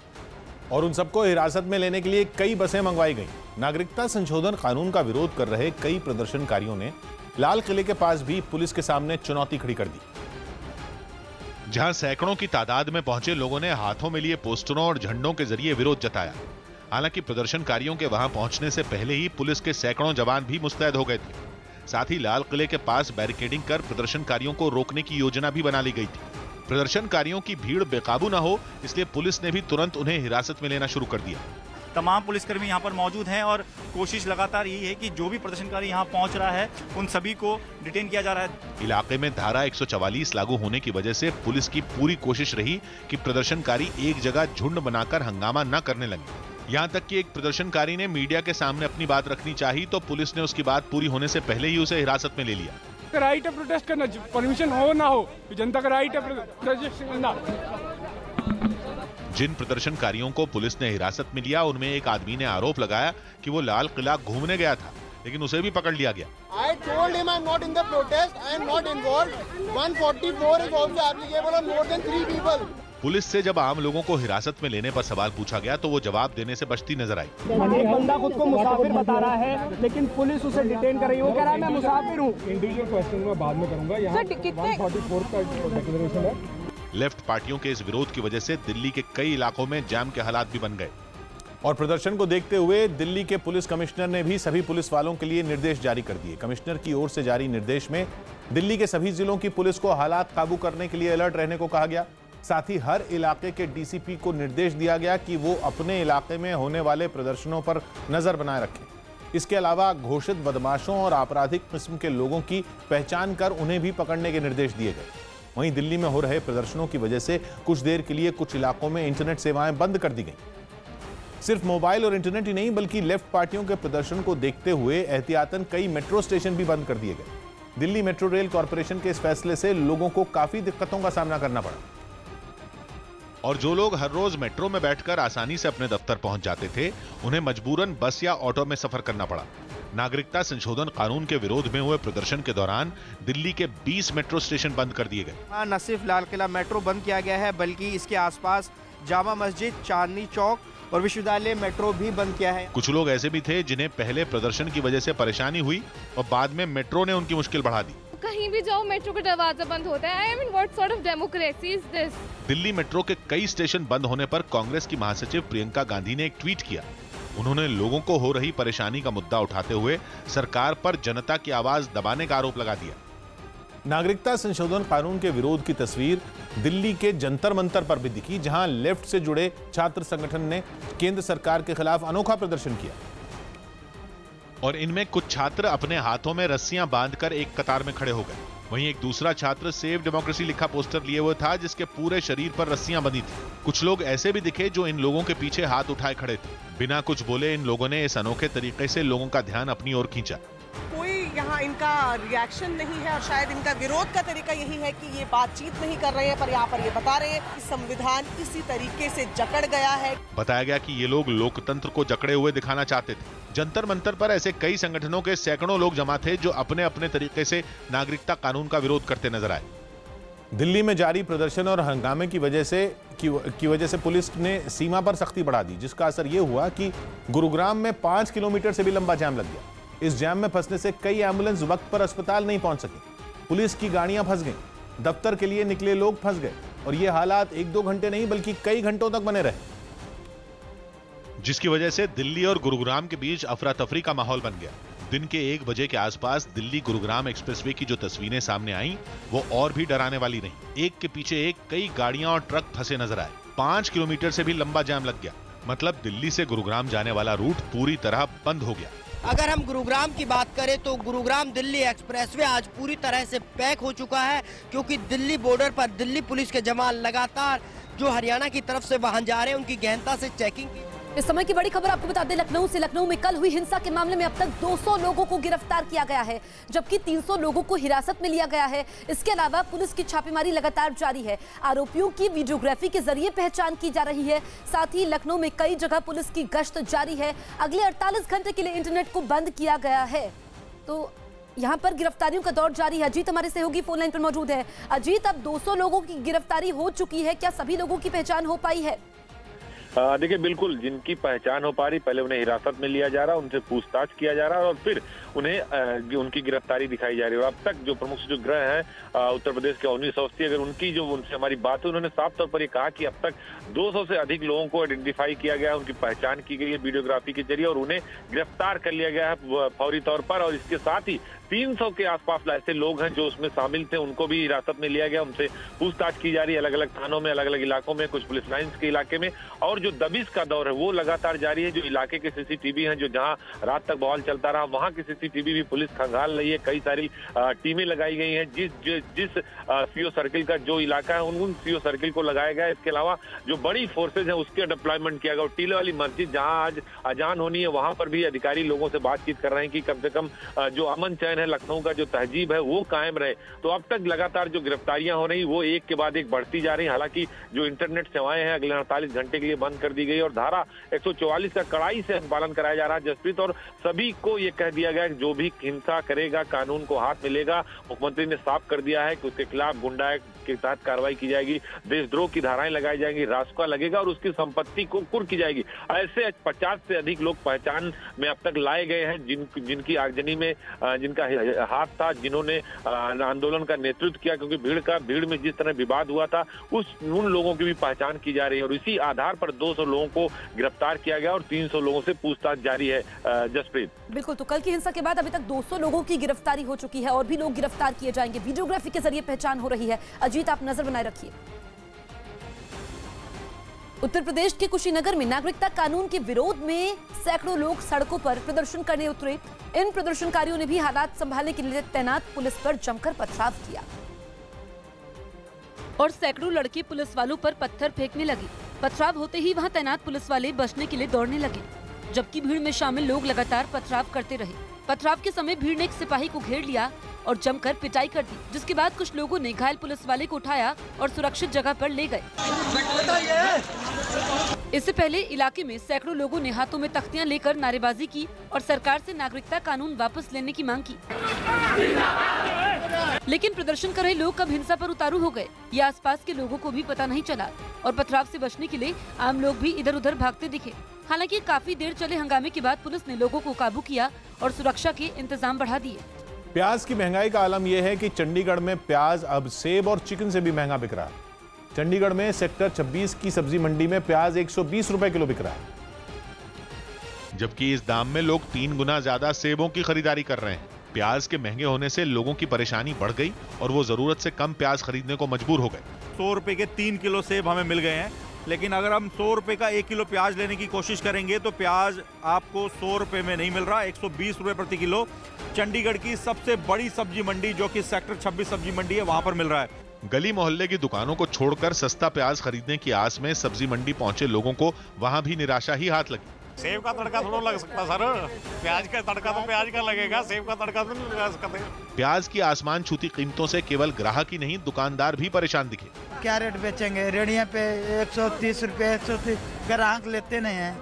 और उन सबको हिरासत में लेने के लिए कई बसें मंगवाई गईं। नागरिकता संशोधन कानून का विरोध कर रहे कई प्रदर्शनकारियों ने लाल किले के पास भी पुलिस के सामने चुनौती खड़ी कर दी, जहां सैकड़ों की तादाद में पहुंचे लोगों ने हाथों में लिए पोस्टरों और झंडों के जरिए विरोध जताया। हालांकि प्रदर्शनकारियों के वहां पहुंचने से पहले ही पुलिस के सैकड़ों जवान भी मुस्तैद हो गए थे। साथ ही लाल किले के पास बैरिकेडिंग कर प्रदर्शनकारियों को रोकने की योजना भी बना ली गई थी। प्रदर्शनकारियों की भीड़ बेकाबू न हो, इसलिए पुलिस ने भी तुरंत उन्हें हिरासत में लेना शुरू कर दिया। तमाम पुलिसकर्मी यहाँ पर मौजूद हैं और कोशिश लगातार यही है कि जो भी प्रदर्शनकारी यहाँ पहुँच रहा है उन सभी को डिटेन किया जा रहा है। इलाके में धारा 144 लागू होने की वजह से पुलिस की पूरी कोशिश रही कि प्रदर्शनकारी एक जगह झुंड बनाकर हंगामा न करने लगे। यहाँ तक कि एक प्रदर्शनकारी ने मीडिया के सामने अपनी बात रखनी चाहिए तो पुलिस ने उसकी बात पूरी होने से पहले ही उसे हिरासत में ले लिया। राइट है प्रोटेस्ट करना, परमिशन हो ना हो, जनता का राइट है प्रोटेस्ट करना। जिन प्रदर्शनकारियों को पुलिस ने हिरासत में लिया उनमें एक आदमी ने आरोप लगाया कि वो लाल किला घूमने गया था, लेकिन उसे भी पकड़ लिया गया। I told him I'm not in the protest, I am not involved. 144 is also applicable on more than 3 people. Police से जब आम लोगों को हिरासत में लेने पर सवाल पूछा गया तो वो जवाब देने से बचती नजर आई। एक बंदा खुद को मुसाफिर बता रहा है, लेकिन पुलिस उसे डिटेन कर रही है। वो कह रहा है मैं मुसाफिर हूँ। इंडिविजुअल क्वेश्चन मैं बाद में करूंगा। यहाँ 144 का डिक्लेरेशन है। लेफ्ट पार्टियों के इस विरोध की वजह से दिल्ली के कई इलाकों में जाम के हालात भी बन गए और प्रदर्शन को देखते हुए दिल्ली के पुलिस कमिश्नर ने भी सभी पुलिस वालों के लिए निर्देश जारी कर दिए। कमिश्नर की ओर से जारी निर्देश में दिल्ली के सभी जिलों की पुलिस को हालात काबू करने के लिए अलर्ट रहने को कहा गया। साथ ही हर इलाके के डीसीपी को निर्देश दिया गया कि वो अपने इलाके में होने वाले प्रदर्शनों पर नजर बनाए रखें। इसके अलावा घोषित बदमाशों और आपराधिक किस्म के लोगों की पहचान कर उन्हें भी पकड़ने के निर्देश दिए गए। वहीं दिल्ली में हो रहे प्रदर्शनों की वजह से कुछ देर के लिए कुछ इलाकों में इंटरनेट सेवाएं बंद कर दी गई। सिर्फ मोबाइल और इंटरनेट ही नहीं बल्कि लेफ्ट पार्टियों के प्रदर्शन को देखते हुए एहतियातन कई मेट्रो स्टेशन भी बंद कर दिए गए। दिल्ली मेट्रो रेल कॉरपोरेशन के इस फैसले से लोगों को काफी दिक्कतों का सामना करना पड़ा और जो लोग हर रोज मेट्रो में बैठकर आसानी से अपने दफ्तर पहुंच जाते थे, उन्हें मजबूरन बस या ऑटो में सफर करना पड़ा। नागरिकता संशोधन कानून के विरोध में हुए प्रदर्शन के दौरान दिल्ली के 20 मेट्रो स्टेशन बंद कर दिए गए। न सिर्फ लाल किला मेट्रो बंद किया गया है, बल्कि इसके आसपास जामा मस्जिद, चांदनी चौक और विश्वविद्यालय मेट्रो भी बंद किया है। कुछ लोग ऐसे भी थे जिन्हें पहले प्रदर्शन की वजह से परेशानी हुई और बाद में मेट्रो ने उनकी मुश्किल बढ़ा दी। कहीं भी जाओ मेट्रो का दरवाजा बंद होता है। I mean, what sort of democracy is this? Delhi metro के कई स्टेशन बंद होने पर कांग्रेस की महासचिव प्रियंका गांधी ने एक ट्वीट किया। उन्होंने लोगों को हो रही परेशानी का मुद्दा उठाते हुए सरकार पर जनता की आवाज दबाने का आरोप लगा दिया। नागरिकता संशोधन कानून के विरोध की तस्वीर दिल्ली के जंतर मंतर पर भी दिखी, जहां लेफ्ट से जुड़े छात्र संगठन ने केंद्र सरकार के खिलाफ अनोखा प्रदर्शन किया। और इनमें कुछ छात्र अपने हाथों में रस्सियां बांधकर एक कतार में खड़े हो गए। वहीं एक दूसरा छात्र सेव डेमोक्रेसी लिखा पोस्टर लिए हुए था, जिसके पूरे शरीर पर रस्सियां बंधी थी। कुछ लोग ऐसे भी दिखे जो इन लोगों के पीछे हाथ उठाए खड़े थे। बिना कुछ बोले इन लोगों ने इस अनोखे तरीके से लोगों का ध्यान अपनी ओर खींचा। कोई यहाँ इनका रिएक्शन नहीं है और शायद इनका विरोध का तरीका यही है कि ये बातचीत नहीं कर रहे हैं, पर यहाँ पर ये बता रहे हैं कि संविधान इसी तरीके से जकड़ गया है। बताया गया कि ये लोग लोकतंत्र को जकड़े हुए दिखाना चाहते थे। जंतर मंतर पर ऐसे कई संगठनों के सैकड़ों लोग जमा थे जो अपने अपने तरीके से नागरिकता कानून का विरोध करते नजर आए। दिल्ली में जारी प्रदर्शन और हंगामे की वजह से पुलिस ने सीमा पर सख्ती बढ़ा दी, जिसका असर यह हुआ कि गुरुग्राम में 5 किलोमीटर से भी लंबा जाम लग गया। इस जाम में फंसने से कई एम्बुलेंस वक्त पर अस्पताल नहीं पहुंच सकी। पुलिस की गाड़ियां फंस गईं, दफ्तर के लिए निकले लोग फंस गए और ये हालात 1-2 घंटे नहीं बल्कि कई घंटों तक बने रहे, जिसकी वजह से दिल्ली और गुरुग्राम के बीच अफरा तफरी का माहौल बन गया। दिन के 1 बजे के आसपास दिल्ली गुरुग्राम एक्सप्रेसवे की जो तस्वीरें सामने आईं, वो और भी डराने वाली रहीं। एक के पीछे एक कई गाड़ियां और ट्रक फंसे नजर आए। 5 किलोमीटर से भी लंबा जाम लग गया। मतलब दिल्ली से गुरुग्राम जाने वाला रूट पूरी तरह बंद हो गया। अगर हम गुरुग्राम की बात करें तो गुरुग्राम दिल्ली एक्सप्रेसवे आज पूरी तरह से पैक हो चुका है, क्योंकि दिल्ली बॉर्डर पर दिल्ली पुलिस के जवान लगातार जो हरियाणा की तरफ से वाहन जा रहे हैं उनकी गहनता से चेकिंग की। इस समय की बड़ी खबर आपको बता दें लखनऊ से। लखनऊ में कल हुई हिंसा के मामले में अब तक 200 लोगों को गिरफ्तार किया गया है, जबकि 300 लोगों को हिरासत में लिया गया है। इसके अलावा पुलिस की छापेमारी लगातार जारी है। आरोपियों की वीडियोग्राफी के जरिए पहचान की जा रही है। साथ ही लखनऊ में कई जगह पुलिस की गश्त जारी है। अगले 48 घंटे के लिए इंटरनेट को बंद किया गया है। तो यहाँ पर गिरफ्तारियों का दौर जारी है। अजीत हमारे सहयोगी फोन लाइन पर मौजूद है। अजीत, अब 200 लोगों की गिरफ्तारी हो चुकी है, क्या सभी लोगों की पहचान हो पाई है? देखिए, बिल्कुल जिनकी पहचान हो पा रही, पहले उन्हें हिरासत में लिया जा रहा है, उनसे पूछताछ किया जा रहा है और फिर उन्हें उनकी गिरफ्तारी दिखाई जा रही है। और अब तक जो प्रमुख जो ग्रह हैं उत्तर प्रदेश के अवनीश अवस्थी, अगर उनकी जो उनसे हमारी बात है, उन्होंने साफ तौर पर ये कहा कि अब तक 200 से अधिक लोगों को आइडेंटिफाई किया गया है, उनकी पहचान की गई है वीडियोग्राफी के जरिए और उन्हें गिरफ्तार कर लिया गया है फौरी तौर पर। और इसके साथ ही 300 के आसपास ऐसे लोग हैं जो उसमें शामिल थे, उनको भी हिरासत में लिया गया, उनसे पूछताछ की जा रही है अलग अलग थानों में, अलग अलग इलाकों में, कुछ पुलिस लाइंस के इलाके में। और जो दबिश का दौर है वो लगातार जारी है। जो इलाके के सीसीटीवी हैं, जो जहां रात तक बवाल चलता रहा, वहां की सीसीटीवी भी पुलिस खंगाल रही है। कई सारी टीमें लगाई गई हैं। जिस सीओ सर्किल का जो इलाका है उन सीओ सर्किल को लगाया गया है। इसके अलावा जो बड़ी फोर्सेज है उसके डिप्लॉयमेंट किया गया। और टीले वाली मस्जिद जहां आज अजान होनी है, वहां पर भी अधिकारी लोगों से बातचीत कर रहे हैं कि कम से कम जो अमन चैन है, लखनऊ का जो तहजीब है वो कायम रहे। तो अब तक लगातार जो गिरफ्तारियां हो रही वो एक के बाद एक बढ़ती जा रही। हालांकि जो इंटरनेट सेवाएं हैं अगले 48 घंटे के लिए बंद कर दी गई और धारा 144 का कड़ाई से पालन कराया जा रहा है जसप्रीत। और सभी को ये कह दिया गया कि जो भी हिंसा करेगा कानून को हाथ मिलेगा। मुख्यमंत्री ने साफ कर दिया है कि उसके खिलाफ गुंडा के तहत कार्रवाई की जाएगी, देशद्रोह की धाराएं लगाई जाएंगी, रासुका लगेगा और उसकी संपत्ति को कुर्क की जाएगी। ऐसे 50 से अधिक लोग पहचान में अब तक लाए गए हैं जिनकी आगजनी में जिनका हाथ था, जिन्होंने आंदोलन का नेतृत्व किया, क्योंकि भीड़ में जिस तरह विवाद हुआ था उन लोगों की भी पहचान की जा रही है। और इसी आधार पर 200 लोगों को गिरफ्तार किया गया और 300 लोगों से पूछताछ जारी है जसप्रीत। बिल्कुल, तो कल की हिंसा के बाद अभी तक 200 लोगों की गिरफ्तारी हो चुकी है और भी लोग गिरफ्तार किए जाएंगे। वीडियोग्राफी के जरिए पहचान हो रही है। अजीत, आप नजर बनाए रखिए। उत्तर प्रदेश के कुशीनगर में नागरिकता कानून के विरोध में सैकड़ों लोग सड़कों पर प्रदर्शन करने उतरे। इन प्रदर्शनकारियों ने भी हालात संभालने के लिए तैनात पुलिस पर जमकर पथराव किया और सैकड़ों लड़के पुलिस वालों पर पत्थर फेंकने लगे। पथराव होते ही वहां तैनात पुलिस वाले बचने के लिए दौड़ने लगे, जबकि भीड़ में शामिल लोग लगातार पथराव करते रहे। पथराव के समय भीड़ ने एक सिपाही को घेर लिया और जमकर पिटाई कर दी, जिसके बाद कुछ लोगों ने घायल पुलिस वाले को उठाया और सुरक्षित जगह पर ले गए। इससे पहले इलाके में सैकड़ों लोगों ने हाथों में तख्तियां लेकर नारेबाजी की और सरकार से नागरिकता कानून वापस लेने की मांग की। लेकिन प्रदर्शन कर रहे लोग कब हिंसा पर उतारू हो गए, ये आसपास के लोगों को भी पता नहीं चला और पथराव से बचने के लिए आम लोग भी इधर उधर भागते दिखे। हालांकि काफी देर चले हंगामे के बाद पुलिस ने लोगों को काबू किया और सुरक्षा के इंतजाम बढ़ा दिए। प्याज की महंगाई का आलम यह है कि चंडीगढ़ में प्याज अब सेब और चिकन से भी महंगा बिक रहा है। चंडीगढ़ में सेक्टर 26 की सब्जी मंडी में प्याज 120 रुपए किलो बिक रहा है। जबकि इस दाम में लोग 3 गुना ज्यादा सेबों की खरीदारी कर रहे हैं। प्याज के महंगे होने से लोगों की परेशानी बढ़ गई और वो जरूरत से कम प्याज खरीदने को मजबूर हो गए। 100 रुपए के 3 किलो सेब हमें मिल गए हैं, लेकिन अगर हम 100 रुपए का 1 किलो प्याज लेने की कोशिश करेंगे तो प्याज आपको 100 रुपए में नहीं मिल रहा, 120 रुपए प्रति किलो चंडीगढ़ की सबसे बड़ी सब्जी मंडी जो कि सेक्टर 26 सब्जी मंडी है, वहां पर मिल रहा है। गली मोहल्ले की दुकानों को छोड़कर सस्ता प्याज खरीदने की आस में सब्जी मंडी पहुंचे लोगों को वहां भी निराशा ही हाथ लगी। सेब का तड़का थोड़ा लग सकता सर, प्याज का तड़का तो प्याज का लगेगा, सेब का तड़का तो नहीं लगा सकते। प्याज की आसमान छूती कीमतों से केवल ग्राहक ही नहीं, दुकानदार भी परेशान दिखे। क्या रेट बेचेंगे? रेडिया पे 130 रुपए 130, ग्राहक लेते नहीं है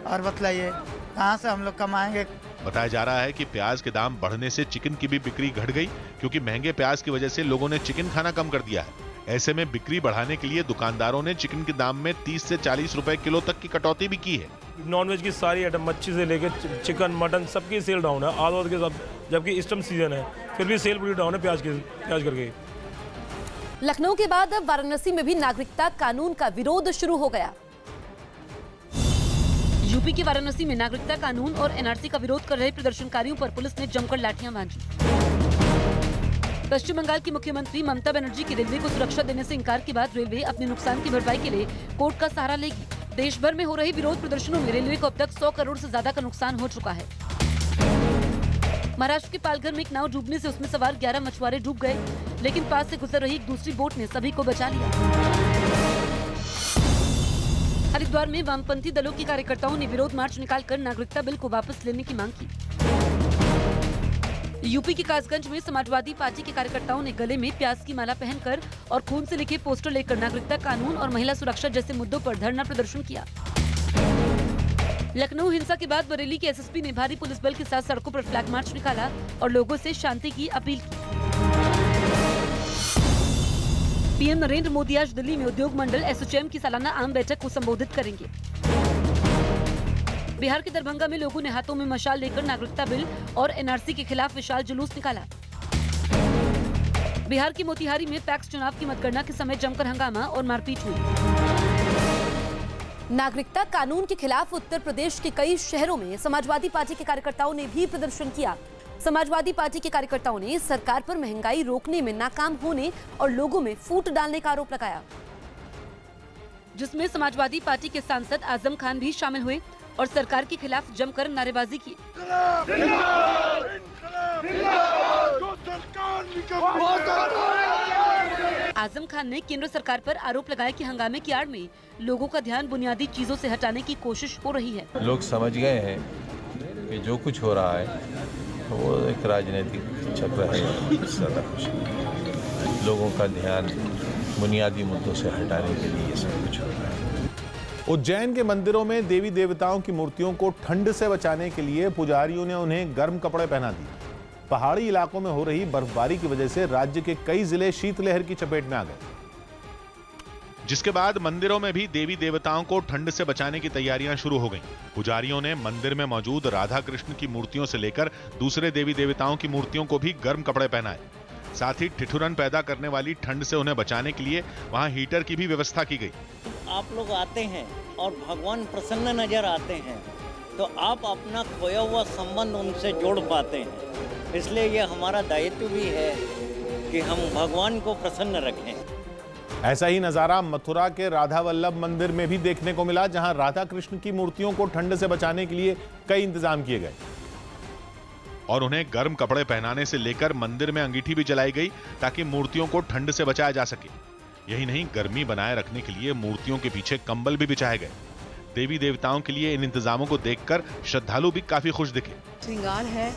और बतलाइए कहाँ से हम लोग कमाएंगे। बताया जा रहा है कि प्याज के दाम बढ़ने से चिकन की भी बिक्री घट गई, क्योंकि महंगे प्याज की वजह से लोगों ने चिकन खाना कम कर दिया है। ऐसे में बिक्री बढ़ाने के लिए दुकानदारों ने चिकन के दाम में 30 से 40 रुपए किलो तक की कटौती भी की है। नॉनवेज की सारी आइटम, मच्छी से लेकर चिकन मटन सबकी सेल डाउन है आधा के सब, जबकि इस टाइम सीजन है फिर भी सेल पूरी डाउन है प्याज करके। लखनऊ के बाद अब वाराणसी में भी नागरिकता कानून का विरोध शुरू हो गया। यूपी के वाराणसी में नागरिकता कानून और एनआरसी का विरोध कर रहे प्रदर्शनकारियों पर पुलिस ने जमकर लाठियां भांजी। पश्चिम बंगाल की मुख्यमंत्री ममता बनर्जी की रेलवे को सुरक्षा देने से इनकार के बाद रेलवे अपने नुकसान की भरपाई के लिए कोर्ट का सहारा लेगी। देश भर में हो रही विरोध प्रदर्शनों में रेलवे को अब तक 100 करोड़ से ज्यादा का नुकसान हो चुका है। महाराष्ट्र के पालघर में एक नाव डूबने से उसमें सवार 11 मछुआरे डूब गए, लेकिन पास से गुजर रही एक दूसरी बोट ने सभी को बचा लिया। हरिद्वार में वामपंथी दलों के कार्यकर्ताओं ने विरोध मार्च निकालकर नागरिकता बिल को वापस लेने की मांग की। यूपी के कासगंज में समाजवादी पार्टी के कार्यकर्ताओं ने गले में प्याज की माला पहनकर और खून से लिखे पोस्टर लेकर नागरिकता कानून और महिला सुरक्षा जैसे मुद्दों पर धरना प्रदर्शन किया। लखनऊ हिंसा के बाद बरेली के एसएसपी ने भारी पुलिस बल के साथ सड़कों पर फ्लैग मार्च निकाला और लोगों से शांति की अपील की। पीएम नरेंद्र मोदी आज दिल्ली में उद्योग मंडल एसोचैम की सालाना आम बैठक को संबोधित करेंगे। बिहार के दरभंगा में लोगों ने हाथों में मशाल लेकर नागरिकता बिल और एनआरसी के खिलाफ विशाल जुलूस निकाला। बिहार के मोतिहारी में पैक्स चुनाव की मतगणना के समय जमकर हंगामा और मारपीट हुई। नागरिकता कानून के खिलाफ उत्तर प्रदेश के कई शहरों में समाजवादी पार्टी के कार्यकर्ताओं ने भी प्रदर्शन किया। समाजवादी पार्टी के कार्यकर्ताओं ने सरकार पर महंगाई रोकने में नाकाम होने और लोगों में फूट डालने का आरोप लगाया, जिसमें समाजवादी पार्टी के सांसद आजम खान भी शामिल हुए और सरकार के खिलाफ जमकर नारेबाजी की। आजम खान ने केंद्र सरकार पर आरोप लगाया कि हंगामे की आड़ में लोगों का ध्यान बुनियादी चीजों से हटाने की कोशिश हो रही है। लोग समझ गए हैं कि जो कुछ हो रहा है वो एक राजनीतिक चक्र है, ज्यादा कुछ नहीं। लोगों का ध्यान बुनियादी मुद्दों से हटाने के लिए सब कुछ हो रहा है। उज्जैन के मंदिरों में देवी देवताओं की मूर्तियों को ठंड से बचाने के लिए पुजारियों ने उन्हें गर्म कपड़े पहना दिए। पहाड़ी इलाकों में हो रही बर्फबारी की वजह से राज्य के कई जिले शीतलहर की चपेट में आ गए, जिसके बाद मंदिरों में भी देवी देवताओं को ठंड से बचाने की तैयारियां शुरू हो गईं। पुजारियों ने मंदिर में मौजूद राधा कृष्ण की मूर्तियों से लेकर दूसरे देवी देवताओं की मूर्तियों को भी गर्म कपड़े पहनाए। साथ ही ठिठुरन पैदा करने वाली ठंड से उन्हें बचाने के लिए वहां हीटर की भी व्यवस्था की गई। आप लोग आते हैं और भगवान प्रसन्न नजर आते हैं तो आप अपना खोया हुआ संबंध उनसे जोड़ पाते हैं, इसलिए ये हमारा दायित्व भी है कि हम भगवान को प्रसन्न रखें। ऐसा ही नजारा मथुरा के राधा वल्लभ मंदिर में भी देखने को मिला, जहां राधा कृष्ण की मूर्तियों को ठंड से बचाने के लिए कई इंतजाम किए गए और उन्हें गर्म कपड़े पहनाने से लेकर मंदिर में अंगीठी भी जलाई गई ताकि मूर्तियों को ठंड से बचाया जा सके। यही नहीं, गर्मी बनाए रखने के लिए मूर्तियों के पीछे कंबल भी बिछाए गए। देवी देवताओं के लिए इन इंतजामों को देखकर श्रद्धालु भी काफी खुश दिखे। श्रृंगार है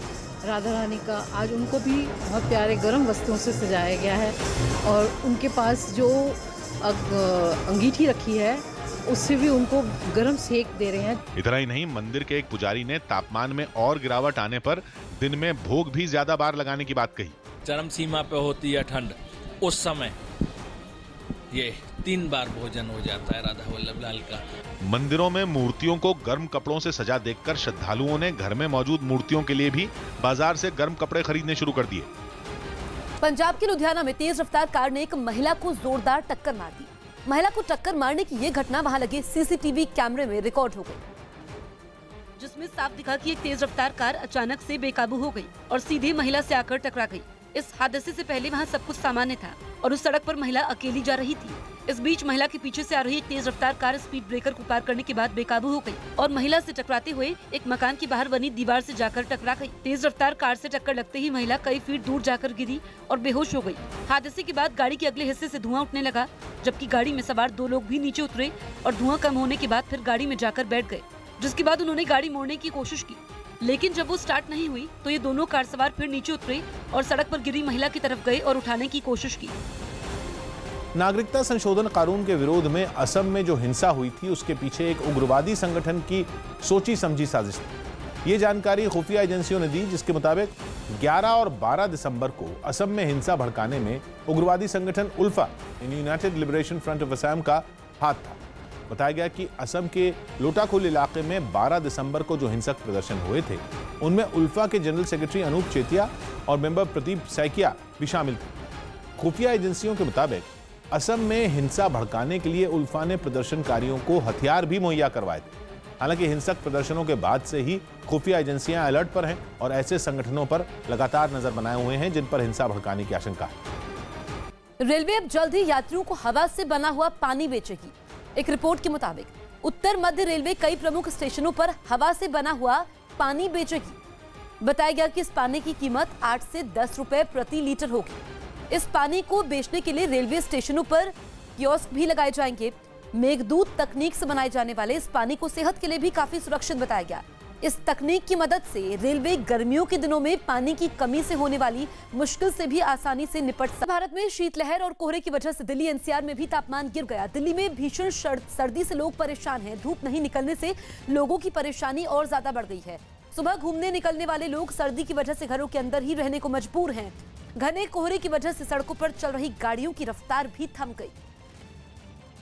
राधा रानी का, आज उनको भी बहुत प्यारे गर्म वस्त्रों से सजाया गया है और उनके पास जो अंगीठी रखी है उससे भी उनको गर्म सेक दे रहे हैं। इतना ही नहीं, मंदिर के एक पुजारी ने तापमान में और गिरावट आने पर दिन में भोग भी ज्यादा बार लगाने की बात कही। चरम सीमा पे होती है ठंड, उस समय ये 3 बार भोजन हो जाता है राधा वल्लभ लाल का। मंदिरों में मूर्तियों को गर्म कपड़ों से सजा देखकर श्रद्धालुओं ने घर में मौजूद मूर्तियों के लिए भी बाजार से गर्म कपड़े खरीदने शुरू कर दिए। पंजाब के लुधियाना में तेज रफ्तार कार ने एक महिला को जोरदार टक्कर मार दी। महिला को टक्कर मारने की यह घटना वहां लगे सीसीटीवी कैमरे में रिकॉर्ड हो गई। जिसमें साफ दिखा कि एक तेज रफ्तार कार अचानक से बेकाबू हो गई और सीधे महिला से आकर टकरा गई। इस हादसे से पहले वहां सब कुछ सामान्य था और उस सड़क पर महिला अकेली जा रही थी। इस बीच महिला के पीछे से आ रही एक तेज रफ्तार कार स्पीड ब्रेकर को पार करने के बाद बेकाबू हो गई और महिला से टकराते हुए एक मकान के बाहर बनी दीवार से जाकर टकरा गई। तेज रफ्तार कार से टक्कर लगते ही महिला कई फीट दूर जाकर गिरी और बेहोश हो गई। हादसे के बाद गाड़ी के अगले हिस्से से धुआं उठने लगा, जबकि गाड़ी में सवार 2 लोग भी नीचे उतरे और धुआं कम होने के बाद फिर गाड़ी में जाकर बैठ गए, जिसके बाद उन्होंने गाड़ी मोड़ने की कोशिश की, लेकिन जब वो स्टार्ट नहीं हुई तो ये दोनों कार सवार फिर नीचे उतरे और सड़क पर गिरी महिला की तरफ गए और उठाने की कोशिश की। नागरिकता संशोधन कानून के विरोध में असम में जो हिंसा हुई थी उसके पीछे एक उग्रवादी संगठन की सोची समझी साजिश थी। ये जानकारी खुफिया एजेंसियों ने दी, जिसके मुताबिक 11 और 12 दिसंबर को असम में हिंसा भड़काने में उग्रवादी संगठन ULFA united liberation front of Assam का हाथ था। बताया गया कि असम के लोटाकुल इलाके में 12 दिसंबर को जो हिंसक प्रदर्शन हुए थे उनमें उल्फा के जनरल सेक्रेटरी अनूप चेतिया और मेंबर प्रदीप सैकिया भी शामिल थे। खुफिया एजेंसियों के मुताबिक असम में हिंसा भड़काने के लिए उल्फा ने प्रदर्शनकारियों को हथियार भी मुहैया करवाए थे। हालांकि हिंसक प्रदर्शनों के बाद से ही खुफिया एजेंसियां अलर्ट पर हैं और ऐसे संगठनों पर लगातार नजर बनाए हुए हैं जिन पर हिंसा भड़काने की आशंका है। रेलवे अब जल्द ही यात्रियों को हवा से बना हुआ पानी बेचेगी। एक रिपोर्ट के मुताबिक उत्तर मध्य रेलवे कई प्रमुख स्टेशनों पर हवा से बना हुआ पानी बेचेगी। बताया गया कि इस पानी की कीमत 8 से 10 रुपए प्रति लीटर होगी। इस पानी को बेचने के लिए रेलवे स्टेशनों पर कियोस्क भी लगाए जाएंगे। मेघदूत तकनीक से बनाए जाने वाले इस पानी को सेहत के लिए भी काफी सुरक्षित बताया गया। इस तकनीक की मदद से रेलवे गर्मियों के दिनों में पानी की कमी से होने वाली मुश्किल से भी आसानी से निपट सकता है। भारत में शीतलहर और कोहरे की वजह से दिल्ली एनसीआर में भी तापमान गिर गया। दिल्ली में भीषण सर्दी से लोग परेशान हैं। धूप नहीं निकलने से लोगों की परेशानी और ज्यादा बढ़ गई है। सुबह घूमने निकलने वाले लोग सर्दी की वजह से घरों के अंदर ही रहने को मजबूर हैं। घने कोहरे की वजह से सड़कों पर चल रही गाड़ियों की रफ्तार भी थम गई।